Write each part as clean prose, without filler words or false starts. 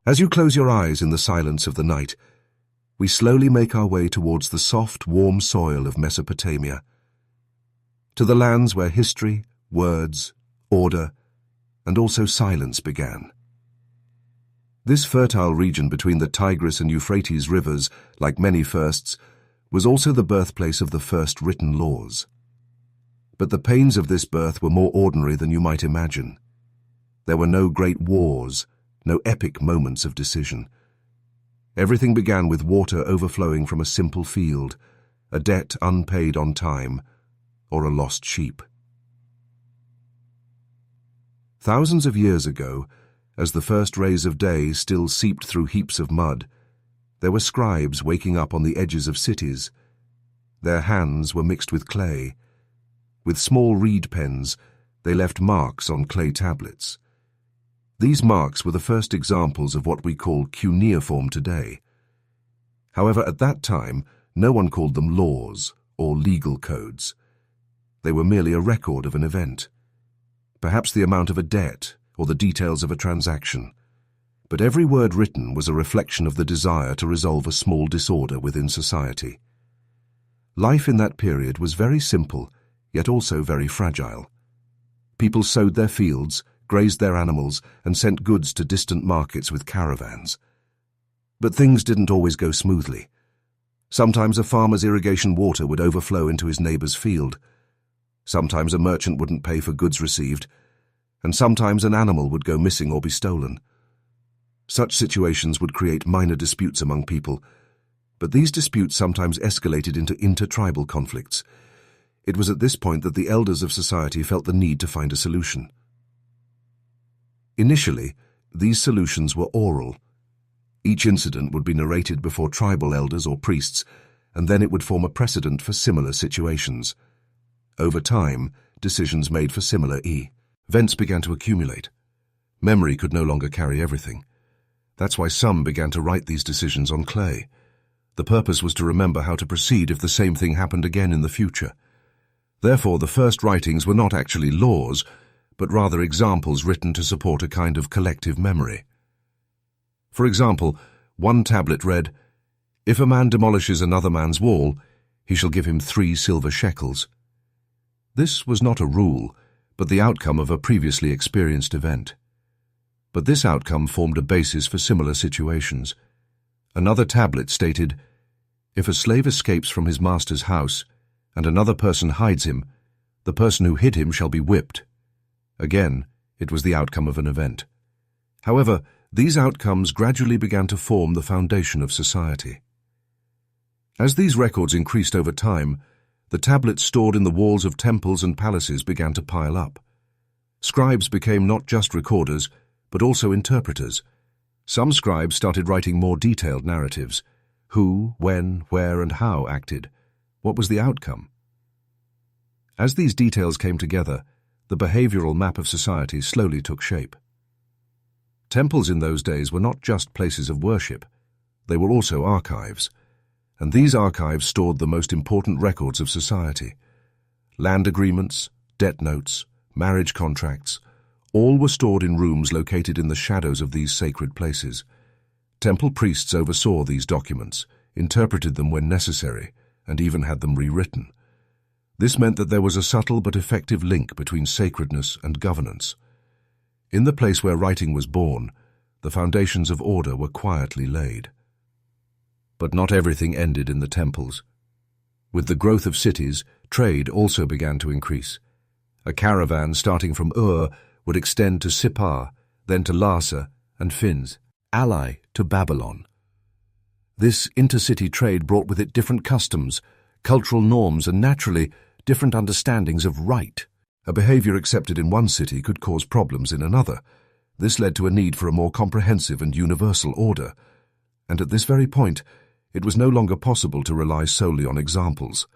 As you close your eyes in the silence of the night, we slowly make our way towards the soft, warm soil of Mesopotamia, to the lands where history, words, order, and also silence began. This fertile region between the Tigris and Euphrates rivers, like many firsts, was also the birthplace of the first written laws. But the pains of this birth were more ordinary than you might imagine. There were no great wars, no epic moments of decision. Everything began with water overflowing from a simple field, a debt unpaid on time, or a lost sheep. Thousands of years ago, as the first rays of day still seeped through heaps of mud, there were scribes waking up on the edges of cities. Their hands were mixed with clay. With small reed pens, they left marks on clay tablets. These marks were the first examples of what we call cuneiform today. However, at that time, no one called them laws or legal codes. They were merely a record of an event, perhaps the amount of a debt or the details of a transaction. But every word written was a reflection of the desire to resolve a small disorder within society. Life in that period was very simple, yet also very fragile. People sowed their fields, grazed their animals, and sent goods to distant markets with caravans. But things didn't always go smoothly. Sometimes a farmer's irrigation water would overflow into his neighbor's field. Sometimes a merchant wouldn't pay for goods received, and sometimes an animal would go missing or be stolen. Such situations would create minor disputes among people, but these disputes sometimes escalated into intertribal conflicts. It was at this point that the elders of society felt the need to find a solution. Initially, these solutions were oral. Each incident would be narrated before tribal elders or priests, and then it would form a precedent for similar situations. Over time, decisions made for similar events began to accumulate. Memory could no longer carry everything. That's why some began to write these decisions on clay. The purpose was to remember how to proceed if the same thing happened again in the future. Therefore, the first writings were not actually laws, but rather examples written to support a kind of collective memory. For example, one tablet read, "If a man demolishes another man's wall, he shall give him 3 silver shekels." This was not a rule, but the outcome of a previously experienced event. But this outcome formed a basis for similar situations. Another tablet stated, "If a slave escapes from his master's house, and another person hides him, the person who hid him shall be whipped." Again, it was the outcome of an event. However, these outcomes gradually began to form the foundation of society. As these records increased over time, the tablets stored in the walls of temples and palaces began to pile up. Scribes became not just recorders, but also interpreters. Some scribes started writing more detailed narratives. Who, when, where, and how acted. What was the outcome? As these details came together, the behavioral map of society slowly took shape. Temples in those days were not just places of worship. They were also archives. And these archives stored the most important records of society. Land agreements, debt notes, marriage contracts, all were stored in rooms located in the shadows of these sacred places. Temple priests oversaw these documents, interpreted them when necessary, and even had them rewritten. This meant that there was a subtle but effective link between sacredness and governance. In the place where writing was born, the foundations of order were quietly laid. But not everything ended in the temples. With the growth of cities, trade also began to increase. A caravan starting from Ur would extend to Sippar, then to Larsa and Fins, ally to Babylon. This intercity trade brought with it different customs, cultural norms, and naturally, different understandings of right. A behavior accepted in one city could cause problems in another. This led to a need for a more comprehensive and universal order. And at this very point, it was no longer possible to rely solely on examples.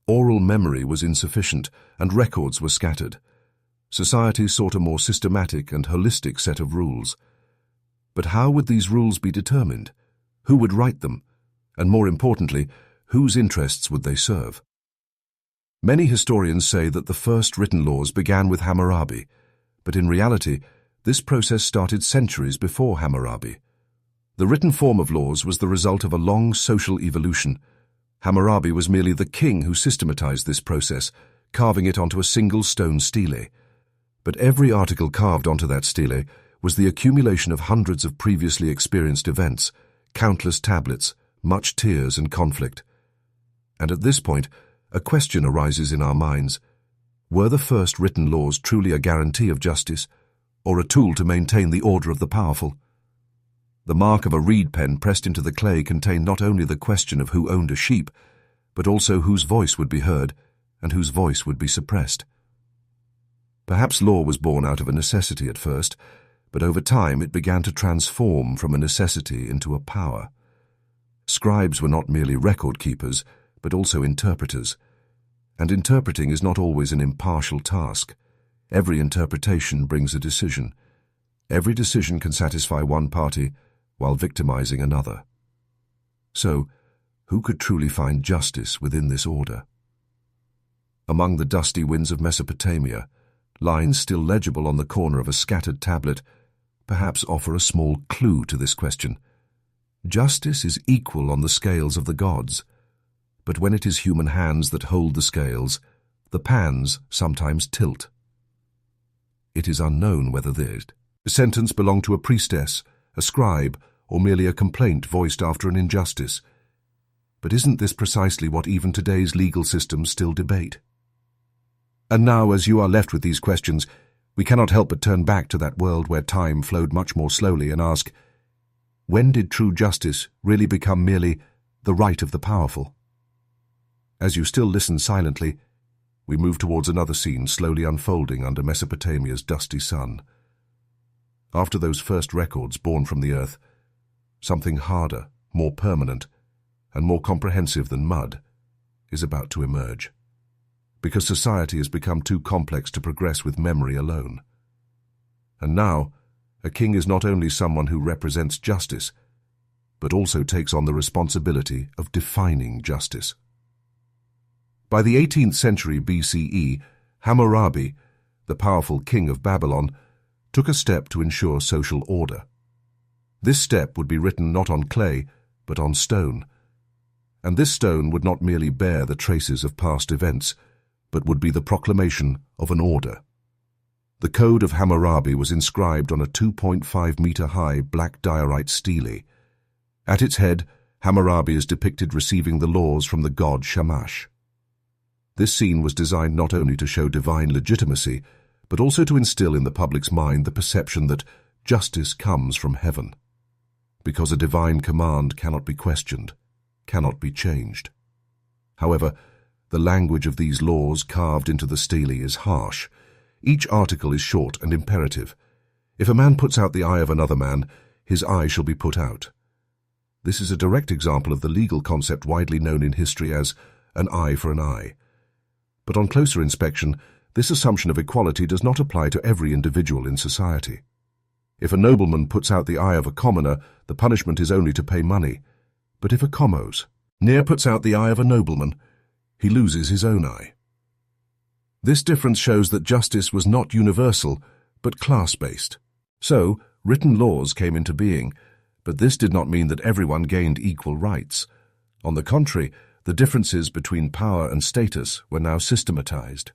Oral memory was insufficient, and records were scattered. Society sought a more systematic and holistic set of rules. But how would these rules be determined? Who would write them? And more importantly, whose interests would they serve? Many historians say that the first written laws began with Hammurabi, but in reality, this process started centuries before Hammurabi. The written form of laws was the result of a long social evolution. Hammurabi was merely the king who systematized this process, carving it onto a single stone stele. But every article carved onto that stele was the accumulation of hundreds of previously experienced events, countless tablets, much tears and conflict. And at this point, a question arises in our minds. Were the first written laws truly a guarantee of justice, or a tool to maintain the order of the powerful? The mark of a reed pen pressed into the clay contained not only the question of who owned a sheep, but also whose voice would be heard and whose voice would be suppressed. Perhaps law was born out of a necessity at first, but over time it began to transform from a necessity into a power. Scribes were not merely record keepers, but also interpreters. And interpreting is not always an impartial task. Every interpretation brings a decision. Every decision can satisfy one party while victimizing another. So, who could truly find justice within this order? Among the dusty winds of Mesopotamia, lines still legible on the corner of a scattered tablet perhaps offer a small clue to this question. Justice is equal on the scales of the gods, but when it is human hands that hold the scales, the pans sometimes tilt. It is unknown whether the sentence belonged to a priestess, a scribe, or merely a complaint voiced after an injustice. But isn't this precisely what even today's legal systems still debate? And now, as you are left with these questions, we cannot help but turn back to that world where time flowed much more slowly and ask, when did true justice really become merely the right of the powerful? As you still listen silently, we move towards another scene slowly unfolding under Mesopotamia's dusty sun. After those first records born from the earth, something harder, more permanent, and more comprehensive than mud is about to emerge, because society has become too complex to progress with memory alone. And now, a king is not only someone who represents justice, but also takes on the responsibility of defining justice. By the 18th century BCE, Hammurabi, the powerful king of Babylon, took a step to ensure social order. This step would be written not on clay, but on stone. And this stone would not merely bear the traces of past events, but would be the proclamation of an order. The Code of Hammurabi was inscribed on a 2.5-meter-high black diorite stele. At its head, Hammurabi is depicted receiving the laws from the god Shamash. This scene was designed not only to show divine legitimacy, but also to instill in the public's mind the perception that justice comes from heaven, because a divine command cannot be questioned, cannot be changed. However, the language of these laws carved into the stele is harsh. Each article is short and imperative. If a man puts out the eye of another man, his eye shall be put out. This is a direct example of the legal concept widely known in history as an eye for an eye. But on closer inspection, this assumption of equality does not apply to every individual in society. If a nobleman puts out the eye of a commoner, the punishment is only to pay money. But if a commos near puts out the eye of a nobleman, he loses his own eye. This difference shows that justice was not universal, but class-based. So, written laws came into being, but this did not mean that everyone gained equal rights. On the contrary, the differences between power and status were now systematized.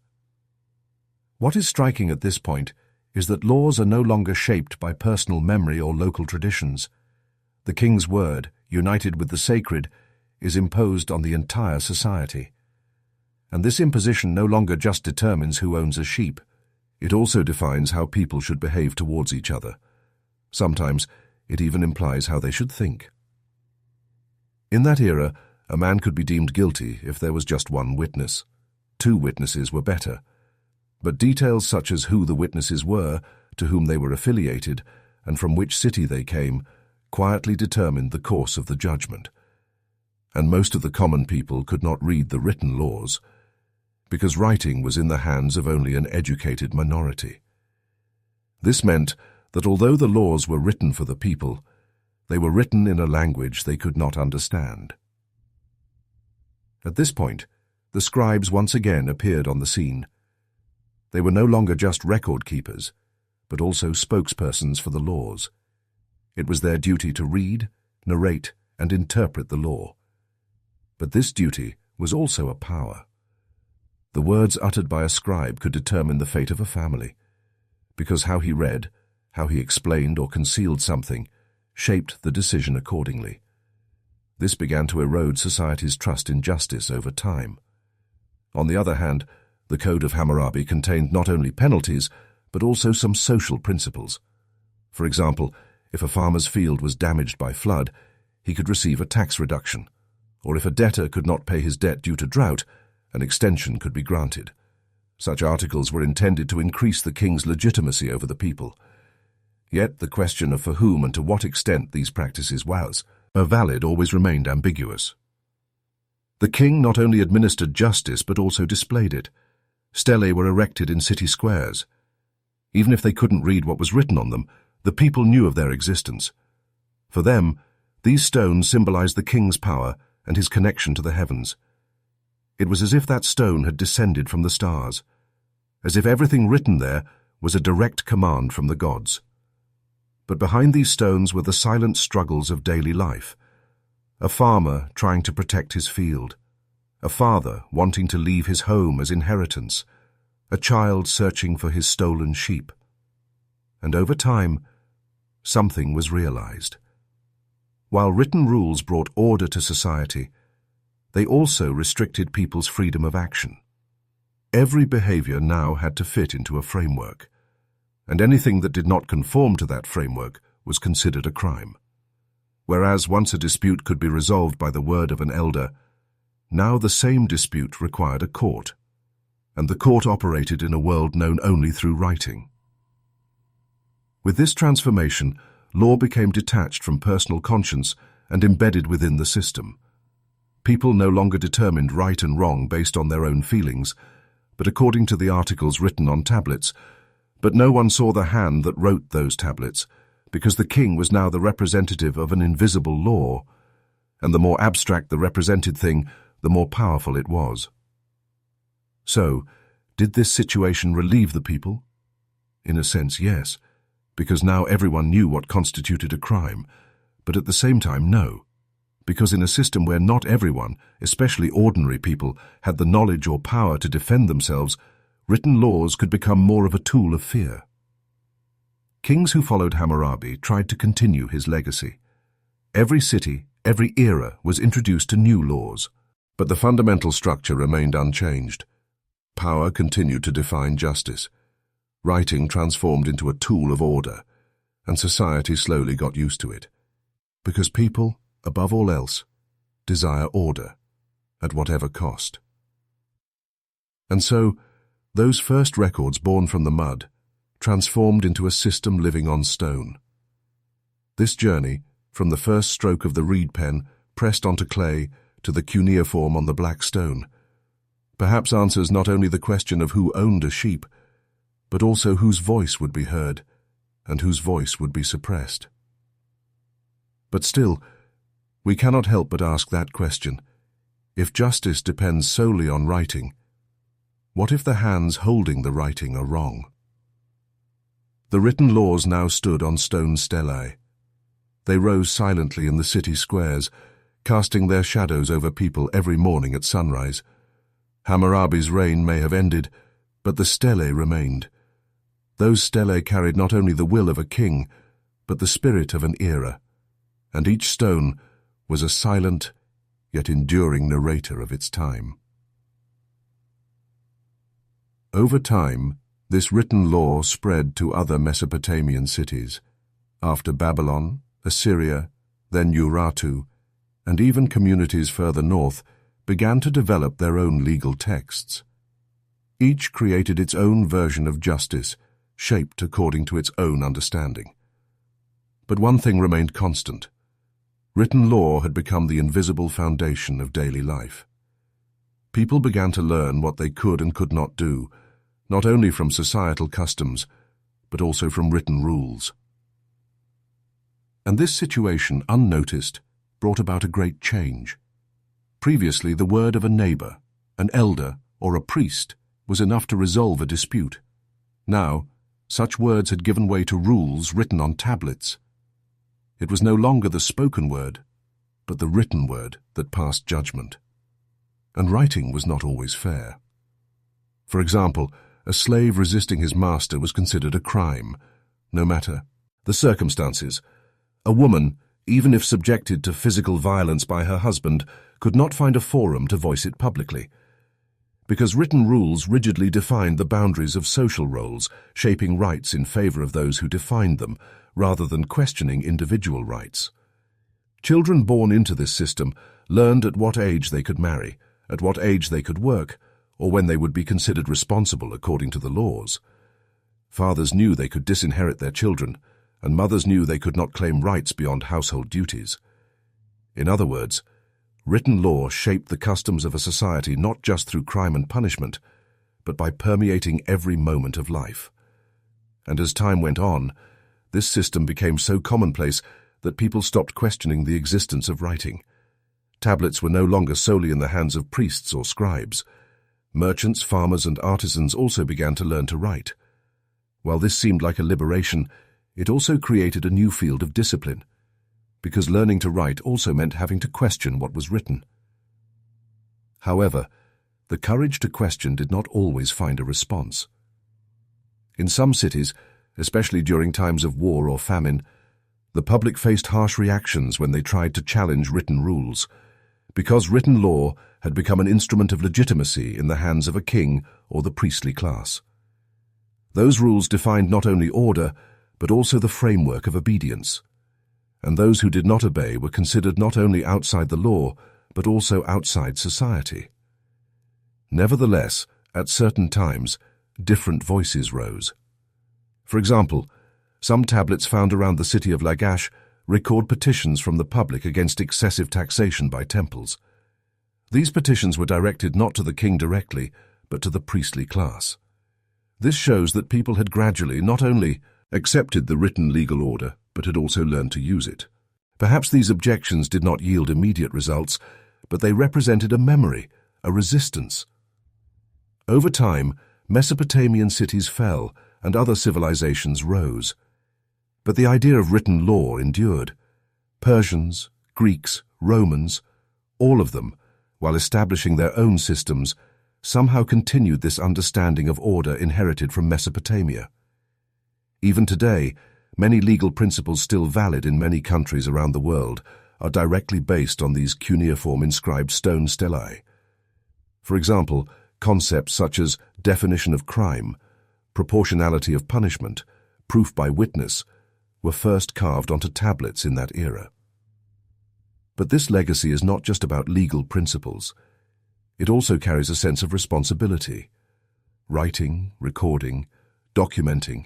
What is striking at this point is that laws are no longer shaped by personal memory or local traditions. The king's word, united with the sacred, is imposed on the entire society. And this imposition no longer just determines who owns a sheep. It also defines how people should behave towards each other. Sometimes it even implies how they should think. In that era, a man could be deemed guilty if there was just one witness. 2 witnesses were better. But details such as who the witnesses were, to whom they were affiliated, and from which city they came, quietly determined the course of the judgment. And most of the common people could not read the written laws, because writing was in the hands of only an educated minority. This meant that although the laws were written for the people, they were written in a language they could not understand. At this point, the scribes once again appeared on the scene. They were no longer just record keepers, but also spokespersons for the laws. It was their duty to read, narrate, and interpret the law. But this duty was also a power. The words uttered by a scribe could determine the fate of a family, because how he read, how he explained or concealed something, shaped the decision accordingly. This began to erode society's trust in justice over time. On the other hand, the Code of Hammurabi contained not only penalties, but also some social principles. For example, if a farmer's field was damaged by flood, he could receive a tax reduction, or if a debtor could not pay his debt due to drought, an extension could be granted. Such articles were intended to increase the king's legitimacy over the people. Yet the question of for whom and to what extent these practices were valid always remained ambiguous. The king not only administered justice but also displayed it. Stelae were erected in city squares. Even if they couldn't read what was written on them, the people knew of their existence. For them, these stones symbolized the king's power and his connection to the heavens. It was as if that stone had descended from the stars, as if everything written there was a direct command from the gods. But behind these stones were the silent struggles of daily life. A farmer trying to protect his field, a father wanting to leave his home as inheritance, a child searching for his stolen sheep. And over time, something was realized. While written rules brought order to society, they also restricted people's freedom of action. Every behavior now had to fit into a framework, and anything that did not conform to that framework was considered a crime. Whereas once a dispute could be resolved by the word of an elder, now the same dispute required a court, and the court operated in a world known only through writing. With this transformation, law became detached from personal conscience and embedded within the system. People no longer determined right and wrong based on their own feelings, but according to the articles written on tablets. But no one saw the hand that wrote those tablets, because the king was now the representative of an invisible law, and the more abstract the represented thing, the more powerful it was. So, did this situation relieve the people? In a sense, yes, because now everyone knew what constituted a crime, but at the same time, no, because in a system where not everyone, especially ordinary people, had the knowledge or power to defend themselves, written laws could become more of a tool of fear. Kings who followed Hammurabi tried to continue his legacy. Every city, every era was introduced to new laws, but the fundamental structure remained unchanged. Power continued to define justice. Writing transformed into a tool of order, and society slowly got used to it. Because people, above all else, desire order, at whatever cost. And so, those first records born from the mud transformed into a system living on stone. This journey, from the first stroke of the reed pen pressed onto clay to the cuneiform on the black stone, perhaps answers not only the question of who owned a sheep, but also whose voice would be heard and whose voice would be suppressed. But still, we cannot help but ask that question. If justice depends solely on writing, what if the hands holding the writing are wrong? The written laws now stood on stone stelae. They rose silently in the city squares, casting their shadows over people every morning at sunrise. Hammurabi's reign may have ended, but the stelae remained. Those stelae carried not only the will of a king, but the spirit of an era, and each stone was a silent, yet enduring narrator of its time. Over time, this written law spread to other Mesopotamian cities. After Babylon, Assyria, then Urartu, and even communities further north began to develop their own legal texts. Each created its own version of justice, shaped according to its own understanding. But one thing remained constant. Written law had become the invisible foundation of daily life. People began to learn what they could and could not do, not only from societal customs, but also from written rules. And this situation, unnoticed, brought about a great change. Previously, the word of a neighbor, an elder, or a priest was enough to resolve a dispute. Now, such words had given way to rules written on tablets. It was no longer the spoken word, but the written word that passed judgment. And writing was not always fair. For example, a slave resisting his master was considered a crime, no matter the circumstances. A woman, even if subjected to physical violence by her husband, could not find a forum to voice it publicly, because written rules rigidly defined the boundaries of social roles, shaping rights in favor of those who defined them, rather than questioning individual rights. Children born into this system learned at what age they could marry, at what age they could work, or when they would be considered responsible according to the laws. Fathers knew they could disinherit their children, and mothers knew they could not claim rights beyond household duties. In other words, written law shaped the customs of a society not just through crime and punishment, but by permeating every moment of life. And as time went on, this system became so commonplace that people stopped questioning the existence of writing. Tablets were no longer solely in the hands of priests or scribes. Merchants, farmers, and artisans also began to learn to write. While this seemed like a liberation, it also created a new field of discipline, because learning to write also meant having to question what was written. However, the courage to question did not always find a response. In some cities, especially during times of war or famine, the public faced harsh reactions when they tried to challenge written rules, because written law had become an instrument of legitimacy in the hands of a king or the priestly class. Those rules defined not only order, but also the framework of obedience, and those who did not obey were considered not only outside the law, but also outside society. Nevertheless, at certain times, different voices rose. For example, some tablets found around the city of Lagash record petitions from the public against excessive taxation by temples. These petitions were directed not to the king directly, but to the priestly class. This shows that people had gradually not only accepted the written legal order, but had also learned to use it. Perhaps these objections did not yield immediate results, but they represented a memory, a resistance. Over time, Mesopotamian cities fell and other civilizations rose. But the idea of written law endured. Persians, Greeks, Romans, all of them, while establishing their own systems, somehow continued this understanding of order inherited from Mesopotamia. Even today, many legal principles still valid in many countries around the world are directly based on these cuneiform inscribed stone stelae. For example, concepts such as definition of crime, proportionality of punishment, proof by witness, were first carved onto tablets in that era. But this legacy is not just about legal principles. It also carries a sense of responsibility. Writing, recording, documenting,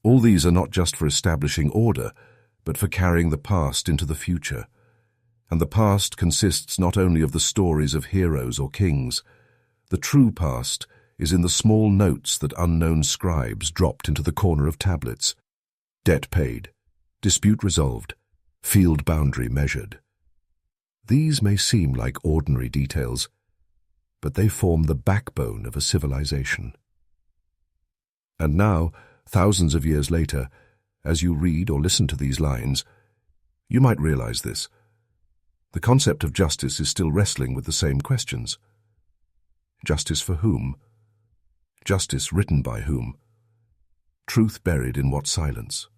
all these are not just for establishing order, but for carrying the past into the future. And the past consists not only of the stories of heroes or kings. The true past is in the small notes that unknown scribes dropped into the corner of tablets. Debt paid, dispute resolved, field boundary measured. These may seem like ordinary details, but they form the backbone of a civilization. And now, thousands of years later, as you read or listen to these lines, you might realize this. The concept of justice is still wrestling with the same questions. Justice for whom? Justice written by whom? Truth buried in what silence?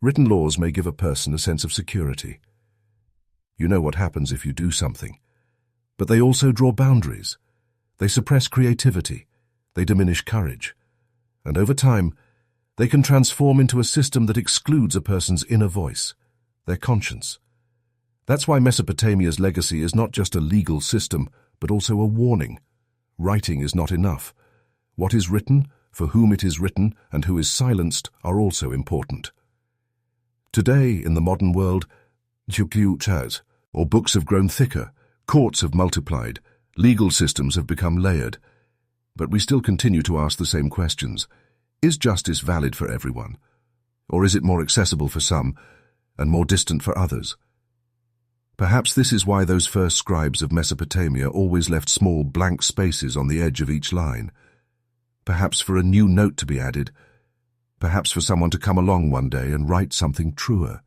Written laws may give a person a sense of security. You know what happens if you do something. But they also draw boundaries. They suppress creativity. They diminish courage. And over time, they can transform into a system that excludes a person's inner voice, their conscience. That's why Mesopotamia's legacy is not just a legal system, but also a warning. Writing is not enough. What is written, for whom it is written, and who is silenced are also important. Today, in the modern world, or books have grown thicker, courts have multiplied, legal systems have become layered. But we still continue to ask the same questions. Is justice valid for everyone? Or is it more accessible for some and more distant for others? Perhaps this is why those first scribes of Mesopotamia always left small blank spaces on the edge of each line. Perhaps for a new note to be added. perhaps for someone to come along one day and write something truer.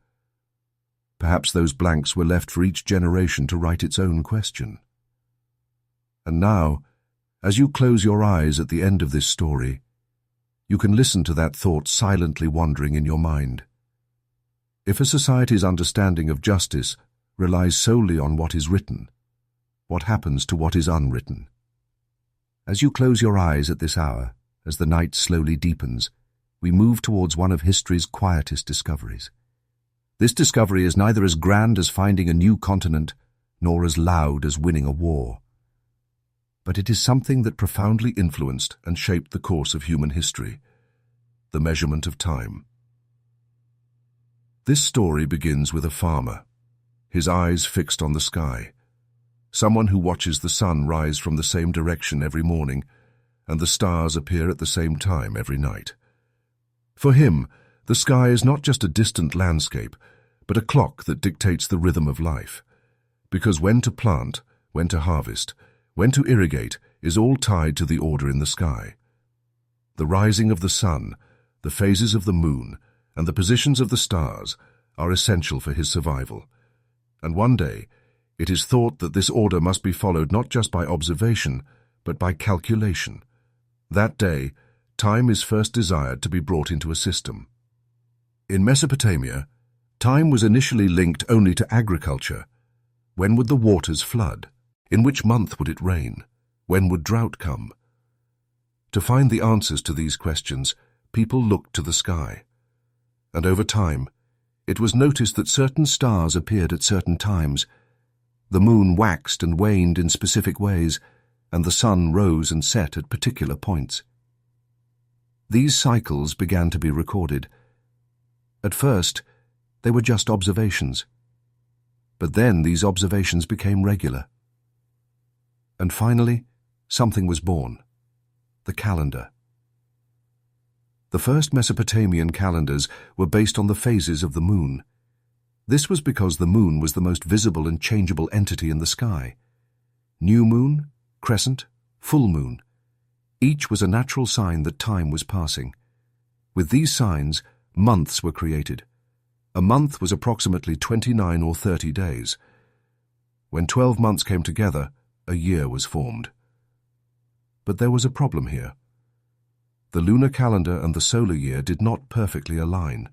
Perhaps those blanks were left for each generation to write its own question. And now, as you close your eyes at the end of this story, you can listen to that thought silently wandering in your mind. If a society's understanding of justice relies solely on what is written, what happens to what is unwritten? As you close your eyes at this hour, as the night slowly deepens, we move towards one of history's quietest discoveries. This discovery is neither as grand as finding a new continent, nor as loud as winning a war. But it is something that profoundly influenced and shaped the course of human history: the measurement of time. This story begins with a farmer, his eyes fixed on the sky, someone who watches the sun rise from the same direction every morning and the stars appear at the same time every night. For him, the sky is not just a distant landscape, but a clock that dictates the rhythm of life. Because when to plant, when to harvest, when to irrigate is all tied to the order in the sky. The rising of the sun, the phases of the moon, and the positions of the stars are essential for his survival. And one day, it is thought that this order must be followed not just by observation, but by calculation. That day, time is first desired to be brought into a system. In Mesopotamia, time was initially linked only to agriculture. When would the waters flood? In which month would it rain? When would drought come? To find the answers to these questions, people looked to the sky. And over time, it was noticed that certain stars appeared at certain times. The moon waxed and waned in specific ways, and the sun rose and set at particular points. These cycles began to be recorded. At first, they were just observations. But then these observations became regular. And finally, something was born: the calendar. The first Mesopotamian calendars were based on the phases of the moon. This was because the moon was the most visible and changeable entity in the sky. New moon, crescent, full moon. Each was a natural sign that time was passing. With these signs, months were created. A month was approximately 29 or 30 days. When 12 months came together, a year was formed. But there was a problem here. The lunar calendar and the solar year did not perfectly align.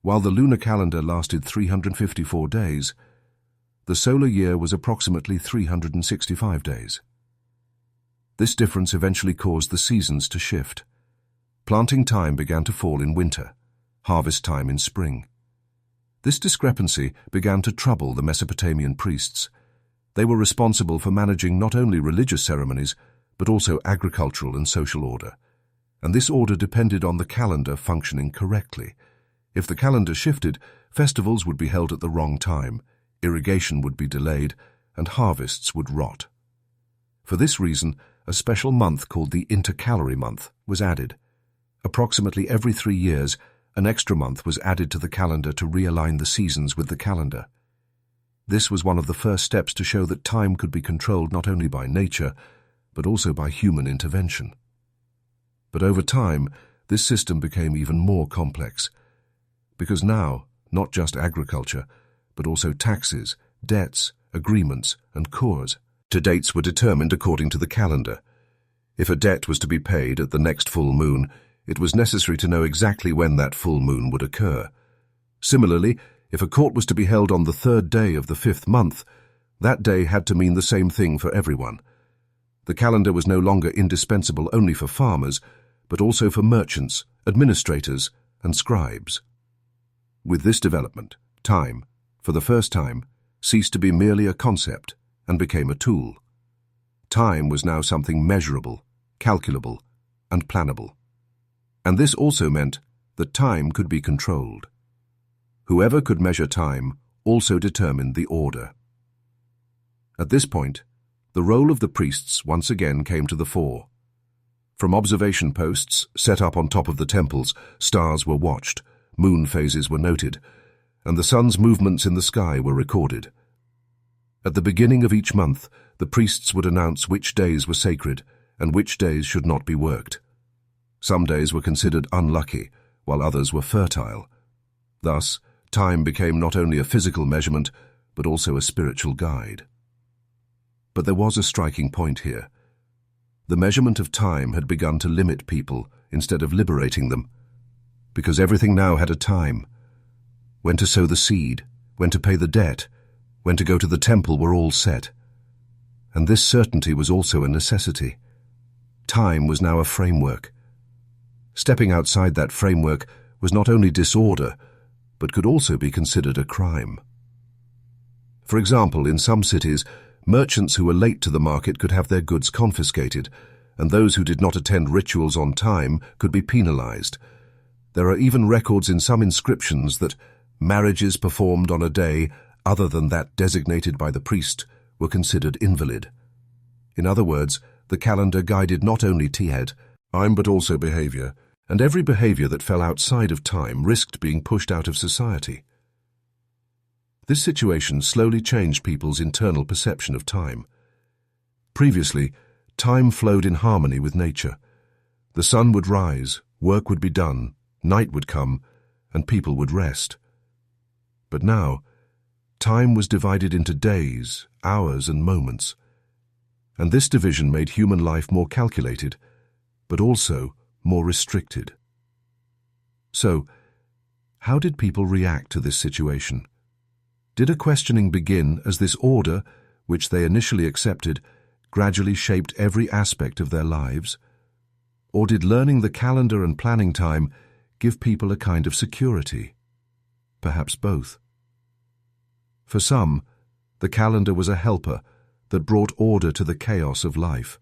While the lunar calendar lasted 354 days, the solar year was approximately 365 days. This difference eventually caused the seasons to shift. Planting time began to fall in winter, harvest time in spring. This discrepancy began to trouble the Mesopotamian priests. They were responsible for managing not only religious ceremonies, but also agricultural and social order. And this order depended on the calendar functioning correctly. If the calendar shifted, festivals would be held at the wrong time, irrigation would be delayed, and harvests would rot. For this reason, a special month called the intercalary month was added. Approximately every 3 years, an extra month was added to the calendar to realign the seasons with the calendar. This was one of the first steps to show that time could be controlled not only by nature, but also by human intervention. But over time, this system became even more complex, because now, not just agriculture, but also taxes, debts, agreements, and cores. Dates were determined according to the calendar. If a debt was to be paid at the next full moon, it was necessary to know exactly when that full moon would occur. Similarly, if a court was to be held on the 3rd day of the 5th month, that day had to mean the same thing for everyone. The calendar was no longer indispensable only for farmers, but also for merchants, administrators, and scribes. With this development, time, for the first time, ceased to be merely a concept and became a tool. Time was now something measurable, calculable, and plannable. And this also meant that time could be controlled. Whoever could measure time also determined the order. At this point, the role of the priests once again came to the fore. From observation posts set up on top of the temples, stars were watched, moon phases were noted, and the sun's movements in the sky were recorded. At the beginning of each month, the priests would announce which days were sacred and which days should not be worked. Some days were considered unlucky, while others were fertile. Thus, time became not only a physical measurement, but also a spiritual guide. But there was a striking point here. The measurement of time had begun to limit people instead of liberating them, because everything now had a time. When to sow the seed, when to pay the debt, when to go to the temple were all set. And this certainty was also a necessity. Time was now a framework. Stepping outside that framework was not only disorder, but could also be considered a crime. For example, in some cities, merchants who were late to the market could have their goods confiscated, and those who did not attend rituals on time could be penalized. There are even records in some inscriptions that marriages performed on a day other than that designated by the priest were considered invalid. In other words, the calendar guided not only time but also behavior, and every behavior that fell outside of time risked being pushed out of society. This situation slowly changed people's internal perception of time. Previously, time flowed in harmony with nature. The sun would rise, work would be done, night would come, and people would rest. But now, time was divided into days, hours, and moments. And this division made human life more calculated, but also more restricted. So, how did people react to this situation? Did a questioning begin as this order, which they initially accepted, gradually shaped every aspect of their lives? Or did learning the calendar and planning time give people a kind of security? Perhaps both. For some, the calendar was a helper that brought order to the chaos of life.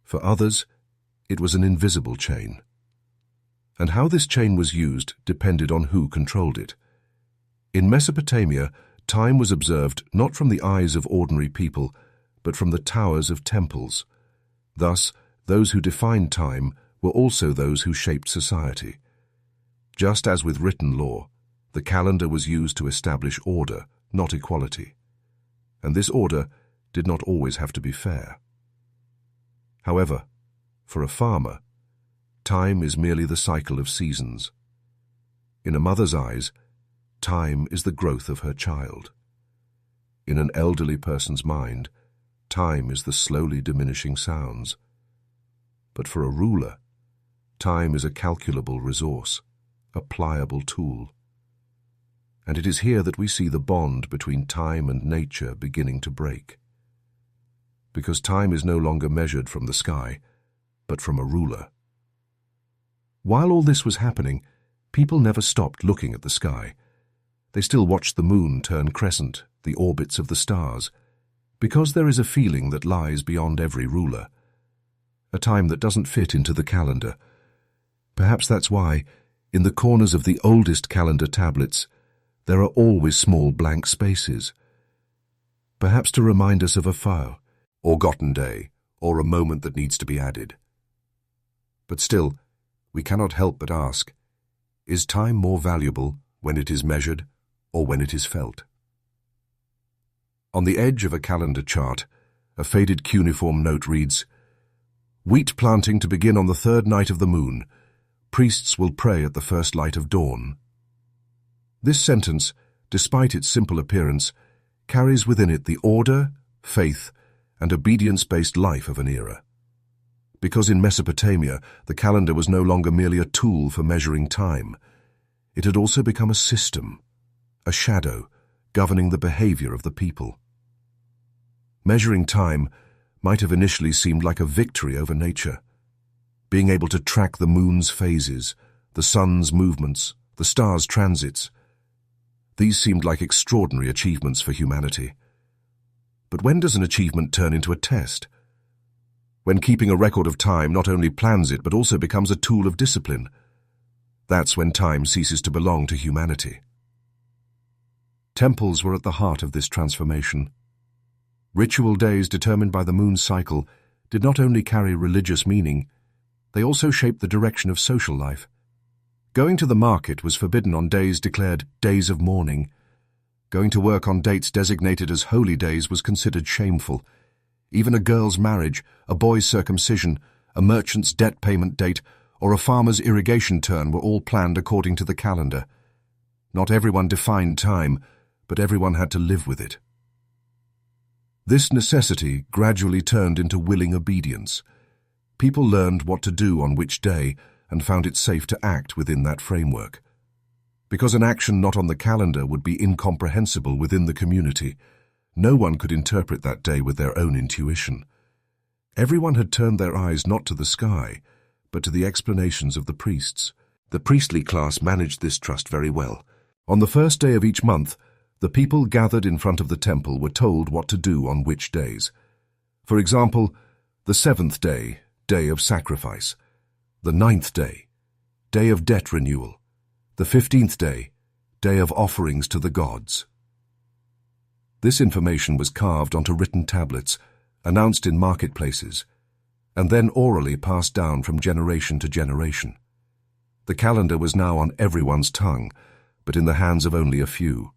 For others, it was an invisible chain. And how this chain was used depended on who controlled it. In Mesopotamia, time was observed not from the eyes of ordinary people, but from the towers of temples. Thus, those who defined time were also those who shaped society. Just as with written law, the calendar was used to establish order, not equality. And this order did not always have to be fair. However, for a farmer, time is merely the cycle of seasons. In a mother's eyes, time is the growth of her child. In an elderly person's mind, time is the slowly diminishing sounds. But for a ruler, time is a calculable resource, a pliable tool. And it is here that we see the bond between time and nature beginning to break. Because time is no longer measured from the sky, but from a ruler. While all this was happening, people never stopped looking at the sky. They still watched the moon turn crescent, the orbits of the stars, because there is a feeling that lies beyond every ruler, a time that doesn't fit into the calendar. Perhaps that's why, in the corners of the oldest calendar tablets, there are always small blank spaces. Perhaps to remind us of a fire, or forgotten day, or a moment that needs to be added. But still, we cannot help but ask, is time more valuable when it is measured or when it is felt? On the edge of a calendar chart, a faded cuneiform note reads, "Wheat planting to begin on the third night of the moon. Priests will pray at the first light of dawn." This sentence, despite its simple appearance, carries within it the order, faith, and obedience-based life of an era. Because in Mesopotamia, the calendar was no longer merely a tool for measuring time. It had also become a system, a shadow, governing the behavior of the people. Measuring time might have initially seemed like a victory over nature. Being able to track the moon's phases, the sun's movements, the stars' transits. These seemed like extraordinary achievements for humanity. But when does an achievement turn into a test? When keeping a record of time not only plans it, but also becomes a tool of discipline. That's when time ceases to belong to humanity. Temples were at the heart of this transformation. Ritual days determined by the moon's cycle did not only carry religious meaning, they also shaped the direction of social life. Going to the market was forbidden on days declared days of mourning. Going to work on dates designated as holy days was considered shameful. Even a girl's marriage, a boy's circumcision, a merchant's debt payment date, or a farmer's irrigation turn were all planned according to the calendar. Not everyone defined time, but everyone had to live with it. This necessity gradually turned into willing obedience. People learned what to do on which day and found it safe to act within that framework. Because an action not on the calendar would be incomprehensible within the community, no one could interpret that day with their own intuition. Everyone had turned their eyes not to the sky, but to the explanations of the priests. The priestly class managed this trust very well. On the first day of each month, the people gathered in front of the temple were told what to do on which days. For example, the 7th day, day of sacrifice; the 9th day, day of debt renewal; the 15th day, day of offerings to the gods. This information was carved onto written tablets, announced in marketplaces, and then orally passed down from generation to generation. The calendar was now on everyone's tongue, but in the hands of only a few.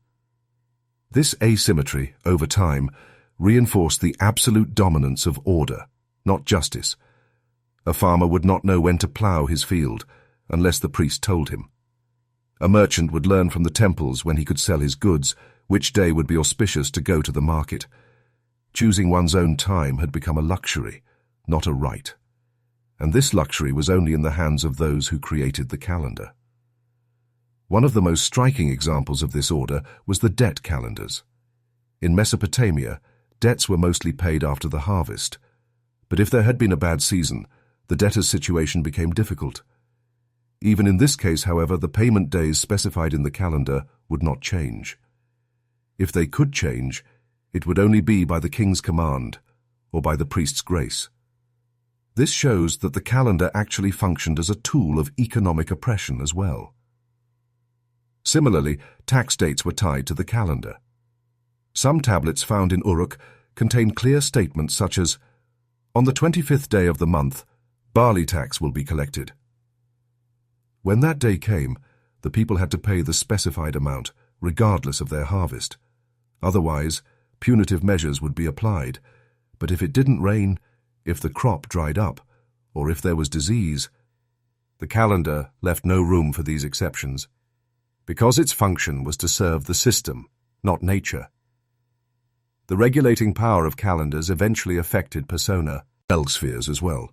This asymmetry, over time, reinforced the absolute dominance of order, not justice. A farmer would not know when to plough his field unless the priest told him. A merchant would learn from the temples when he could sell his goods which day would be auspicious to go to the market. Choosing one's own time had become a luxury, not a right. And this luxury was only in the hands of those who created the calendar. One of the most striking examples of this order was the debt calendars. In Mesopotamia, debts were mostly paid after the harvest. But if there had been a bad season, the debtor's situation became difficult. Even in this case, however, the payment days specified in the calendar would not change. If they could change, it would only be by the king's command or by the priest's grace. This shows that the calendar actually functioned as a tool of economic oppression as well. Similarly, tax dates were tied to the calendar. Some tablets found in Uruk contain clear statements such as, "On the 25th day of the month, barley tax will be collected." When that day came, the people had to pay the specified amount, regardless of their harvest. Otherwise, punitive measures would be applied. But if it didn't rain, if the crop dried up, or if there was disease, the calendar left no room for these exceptions, because its function was to serve the system, not nature. The regulating power of calendars eventually affected persona, spheres as well.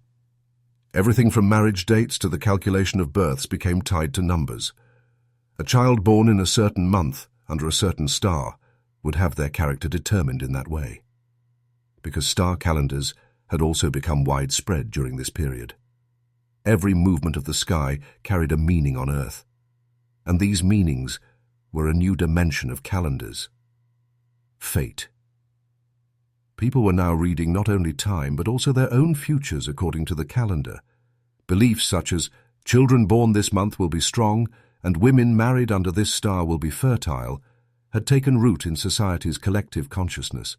Everything from marriage dates to the calculation of births became tied to numbers. A child born in a certain month, under a certain star, would have their character determined in that way. Because star calendars had also become widespread during this period. Every movement of the sky carried a meaning on Earth, and these meanings were a new dimension of calendars. Fate. People were now reading not only time but also their own futures according to the calendar. Beliefs such as children born this month will be strong and women married under this star will be fertile had taken root in society's collective consciousness.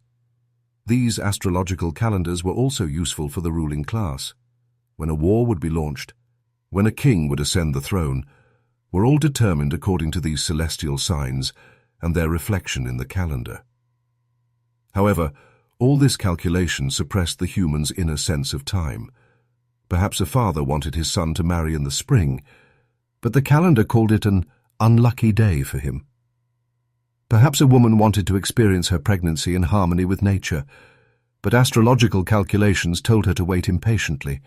These astrological calendars were also useful for the ruling class. When a war would be launched, when a king would ascend the throne, were all determined according to these celestial signs and their reflection in the calendar. However, all this calculation suppressed the human's inner sense of time. Perhaps a father wanted his son to marry in the spring, but the calendar called it an unlucky day for him. Perhaps a woman wanted to experience her pregnancy in harmony with nature, but astrological calculations told her to wait impatiently.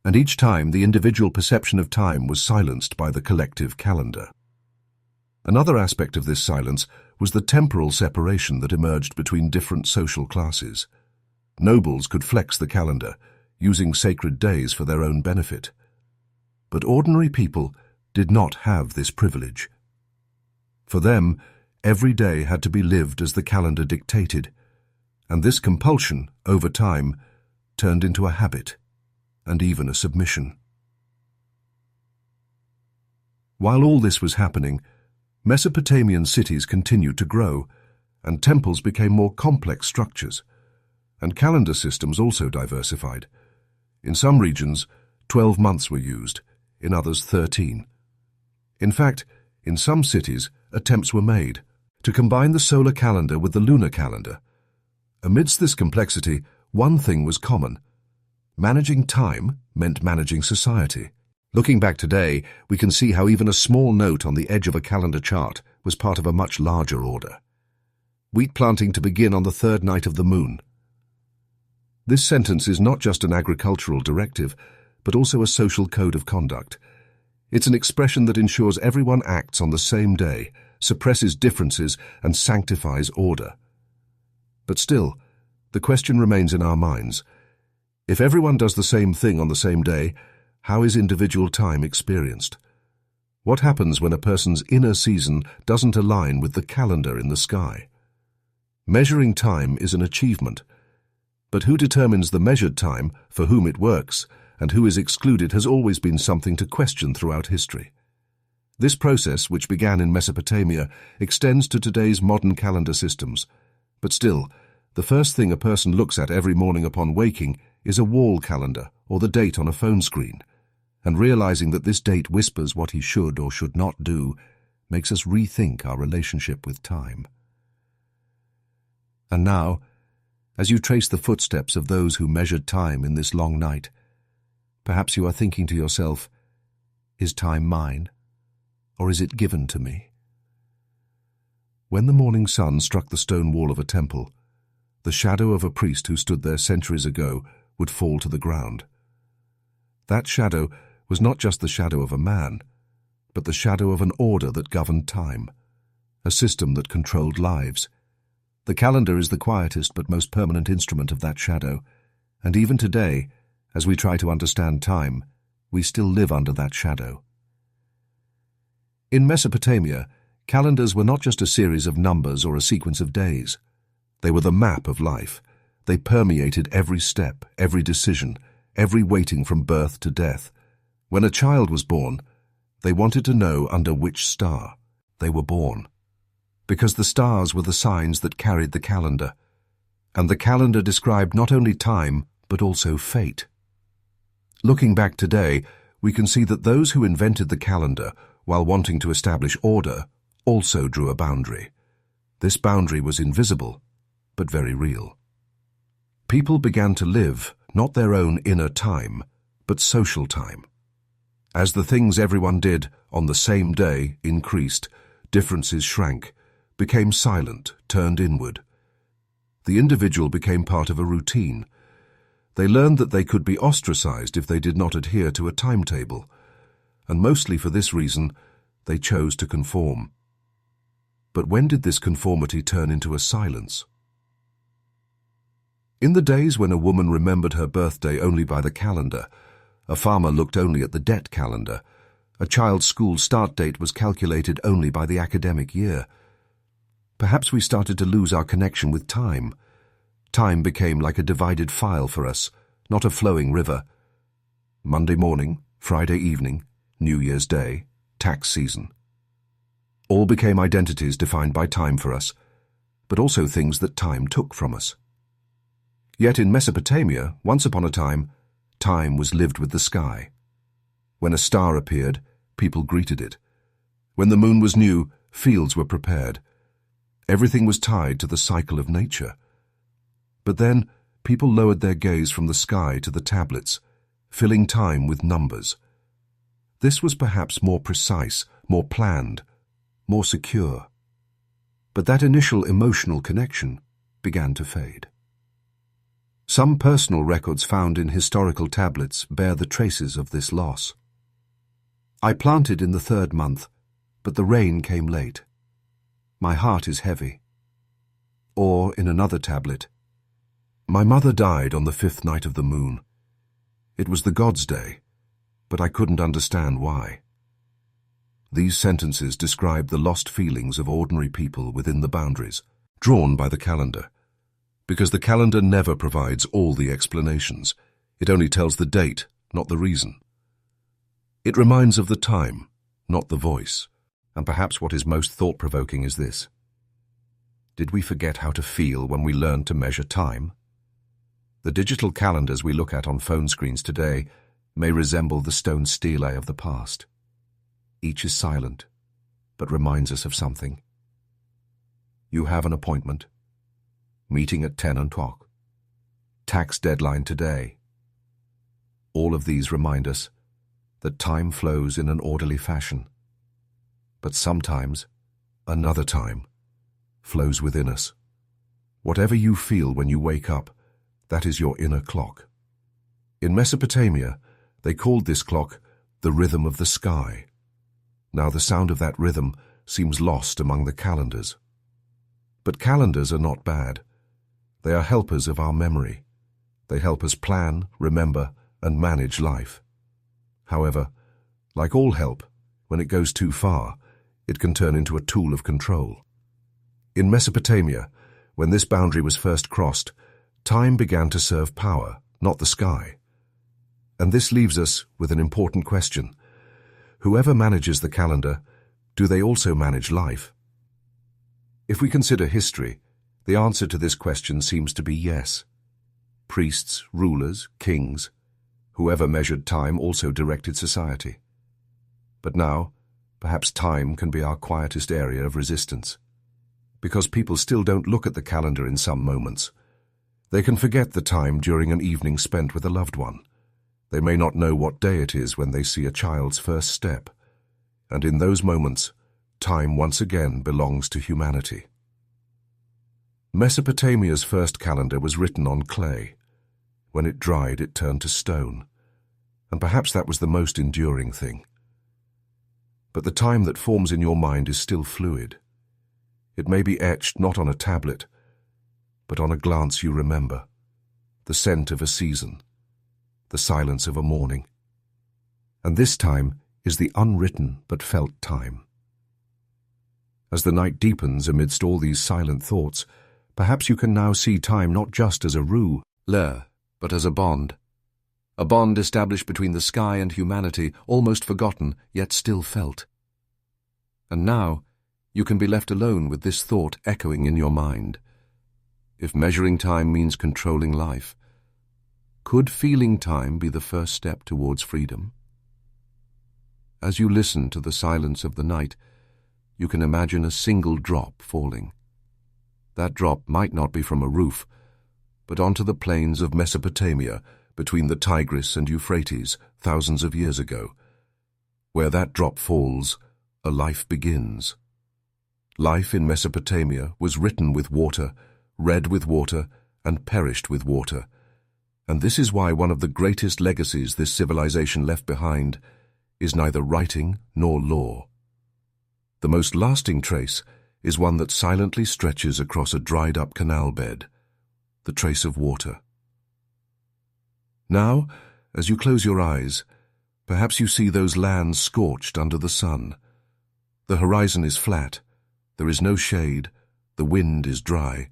And each time the individual perception of time was silenced by the collective calendar. Another aspect of this silence was the temporal separation that emerged between different social classes. Nobles could flex the calendar, using sacred days for their own benefit. But ordinary people did not have this privilege. For them, every day had to be lived as the calendar dictated, and this compulsion, over time, turned into a habit, and even a submission. While all this was happening, Mesopotamian cities continued to grow, and temples became more complex structures, and calendar systems also diversified. In some regions, 12 months were used, in others 13. In fact, in some cities, attempts were made to combine the solar calendar with the lunar calendar. Amidst this complexity, one thing was common. Managing time meant managing society. Looking back today, we can see how even a small note on the edge of a calendar chart was part of a much larger order. Wheat planting to begin on the third night of the moon. This sentence is not just an agricultural directive, but also a social code of conduct. It's an expression that ensures everyone acts on the same day, suppresses differences, and sanctifies order. But still, the question remains in our minds. If everyone does the same thing on the same day, how is individual time experienced? What happens when a person's inner season doesn't align with the calendar in the sky? Measuring time is an achievement, but who determines the measured time, for whom it works, and who is excluded has always been something to question throughout history. This process, which began in Mesopotamia, extends to today's modern calendar systems. But still, the first thing a person looks at every morning upon waking is a wall calendar or the date on a phone screen. And realizing that this date whispers what he should or should not do makes us rethink our relationship with time. And now, as you trace the footsteps of those who measured time in this long night, perhaps you are thinking to yourself, is time mine, or is it given to me? When the morning sun struck the stone wall of a temple, the shadow of a priest who stood there centuries ago would fall to the ground. That shadow was not just the shadow of a man, but the shadow of an order that governed time, a system that controlled lives. The calendar is the quietest but most permanent instrument of that shadow, and even today, as we try to understand time, we still live under that shadow. In Mesopotamia, calendars were not just a series of numbers or a sequence of days. They were the map of life. They permeated every step, every decision, every waiting from birth to death. When a child was born, they wanted to know under which star they were born, because the stars were the signs that carried the calendar, and the calendar described not only time, but also fate. Looking back today, we can see that those who invented the calendar, while wanting to establish order, also drew a boundary. This boundary was invisible, but very real. People began to live not their own inner time, but social time. As the things everyone did on the same day increased, differences shrank, became silent, turned inward. The individual became part of a routine. They learned that they could be ostracized if they did not adhere to a timetable, and mostly for this reason, they chose to conform. But when did this conformity turn into a silence? In the days when a woman remembered her birthday only by the calendar, a farmer looked only at the debt calendar, a child's school start date was calculated only by the academic year. Perhaps we started to lose our connection with time. Time became like a divided file for us, not a flowing river. Monday morning, Friday evening, New Year's Day, tax season. All became identities defined by time for us, but also things that time took from us. Yet in Mesopotamia, once upon a time, time was lived with the sky. When a star appeared, people greeted it. When the moon was new, fields were prepared. Everything was tied to the cycle of nature. But then, people lowered their gaze from the sky to the tablets, filling time with numbers. This was perhaps more precise, more planned, more secure. But that initial emotional connection began to fade. Some personal records found in historical tablets bear the traces of this loss. I planted in the 3rd month, but the rain came late. My heart is heavy. Or, in another tablet, my mother died on the 5th night of the moon. It was the God's day, but I couldn't understand why. These sentences describe the lost feelings of ordinary people within the boundaries, drawn by the calendar. Because the calendar never provides all the explanations. It only tells the date, not the reason. It reminds of the time, not the voice. And perhaps what is most thought-provoking is this. Did we forget how to feel when we learned to measure time? The digital calendars we look at on phone screens today may resemble the stone stelae of the past. Each is silent, but reminds us of something. You have an appointment. Meeting at 10 o'clock. Tax deadline today. All of these remind us that time flows in an orderly fashion. But sometimes, another time flows within us. Whatever you feel when you wake up, that is your inner clock. In Mesopotamia, they called this clock the rhythm of the sky. Now the sound of that rhythm seems lost among the calendars. But calendars are not bad. They are helpers of our memory. They help us plan, remember, and manage life. However, like all help, when it goes too far, it can turn into a tool of control. In Mesopotamia, when this boundary was first crossed, time began to serve power, not the sky. And this leaves us with an important question. Whoever manages the calendar, do they also manage life? If we consider history, the answer to this question seems to be yes. Priests, rulers, kings, whoever measured time also directed society. But now, perhaps time can be our quietest area of resistance. Because people still don't look at the calendar in some moments. They can forget the time during an evening spent with a loved one. They may not know what day it is when they see a child's first step. And in those moments, time once again belongs to humanity. Mesopotamia's first calendar was written on clay. When it dried, it turned to stone. And perhaps that was the most enduring thing. But the time that forms in your mind is still fluid. It may be etched not on a tablet, but on a glance you remember, the scent of a season, the silence of a morning. And this time is the unwritten but felt time. As the night deepens amidst all these silent thoughts, perhaps you can now see time not just as a ruler, but as a bond established between the sky and humanity, almost forgotten, yet still felt. And now, you can be left alone with this thought echoing in your mind. If measuring time means controlling life, could feeling time be the first step towards freedom? As you listen to the silence of the night, you can imagine a single drop falling. That drop might not be from a roof, but onto the plains of Mesopotamia between the Tigris and Euphrates thousands of years ago. Where that drop falls, a life begins. Life in Mesopotamia was written with water, read with water, and perished with water. And this is why one of the greatest legacies this civilization left behind is neither writing nor law. The most lasting trace is one that silently stretches across a dried-up canal bed, the trace of water. Now, as you close your eyes, perhaps you see those lands scorched under the sun. The horizon is flat, there is no shade, the wind is dry.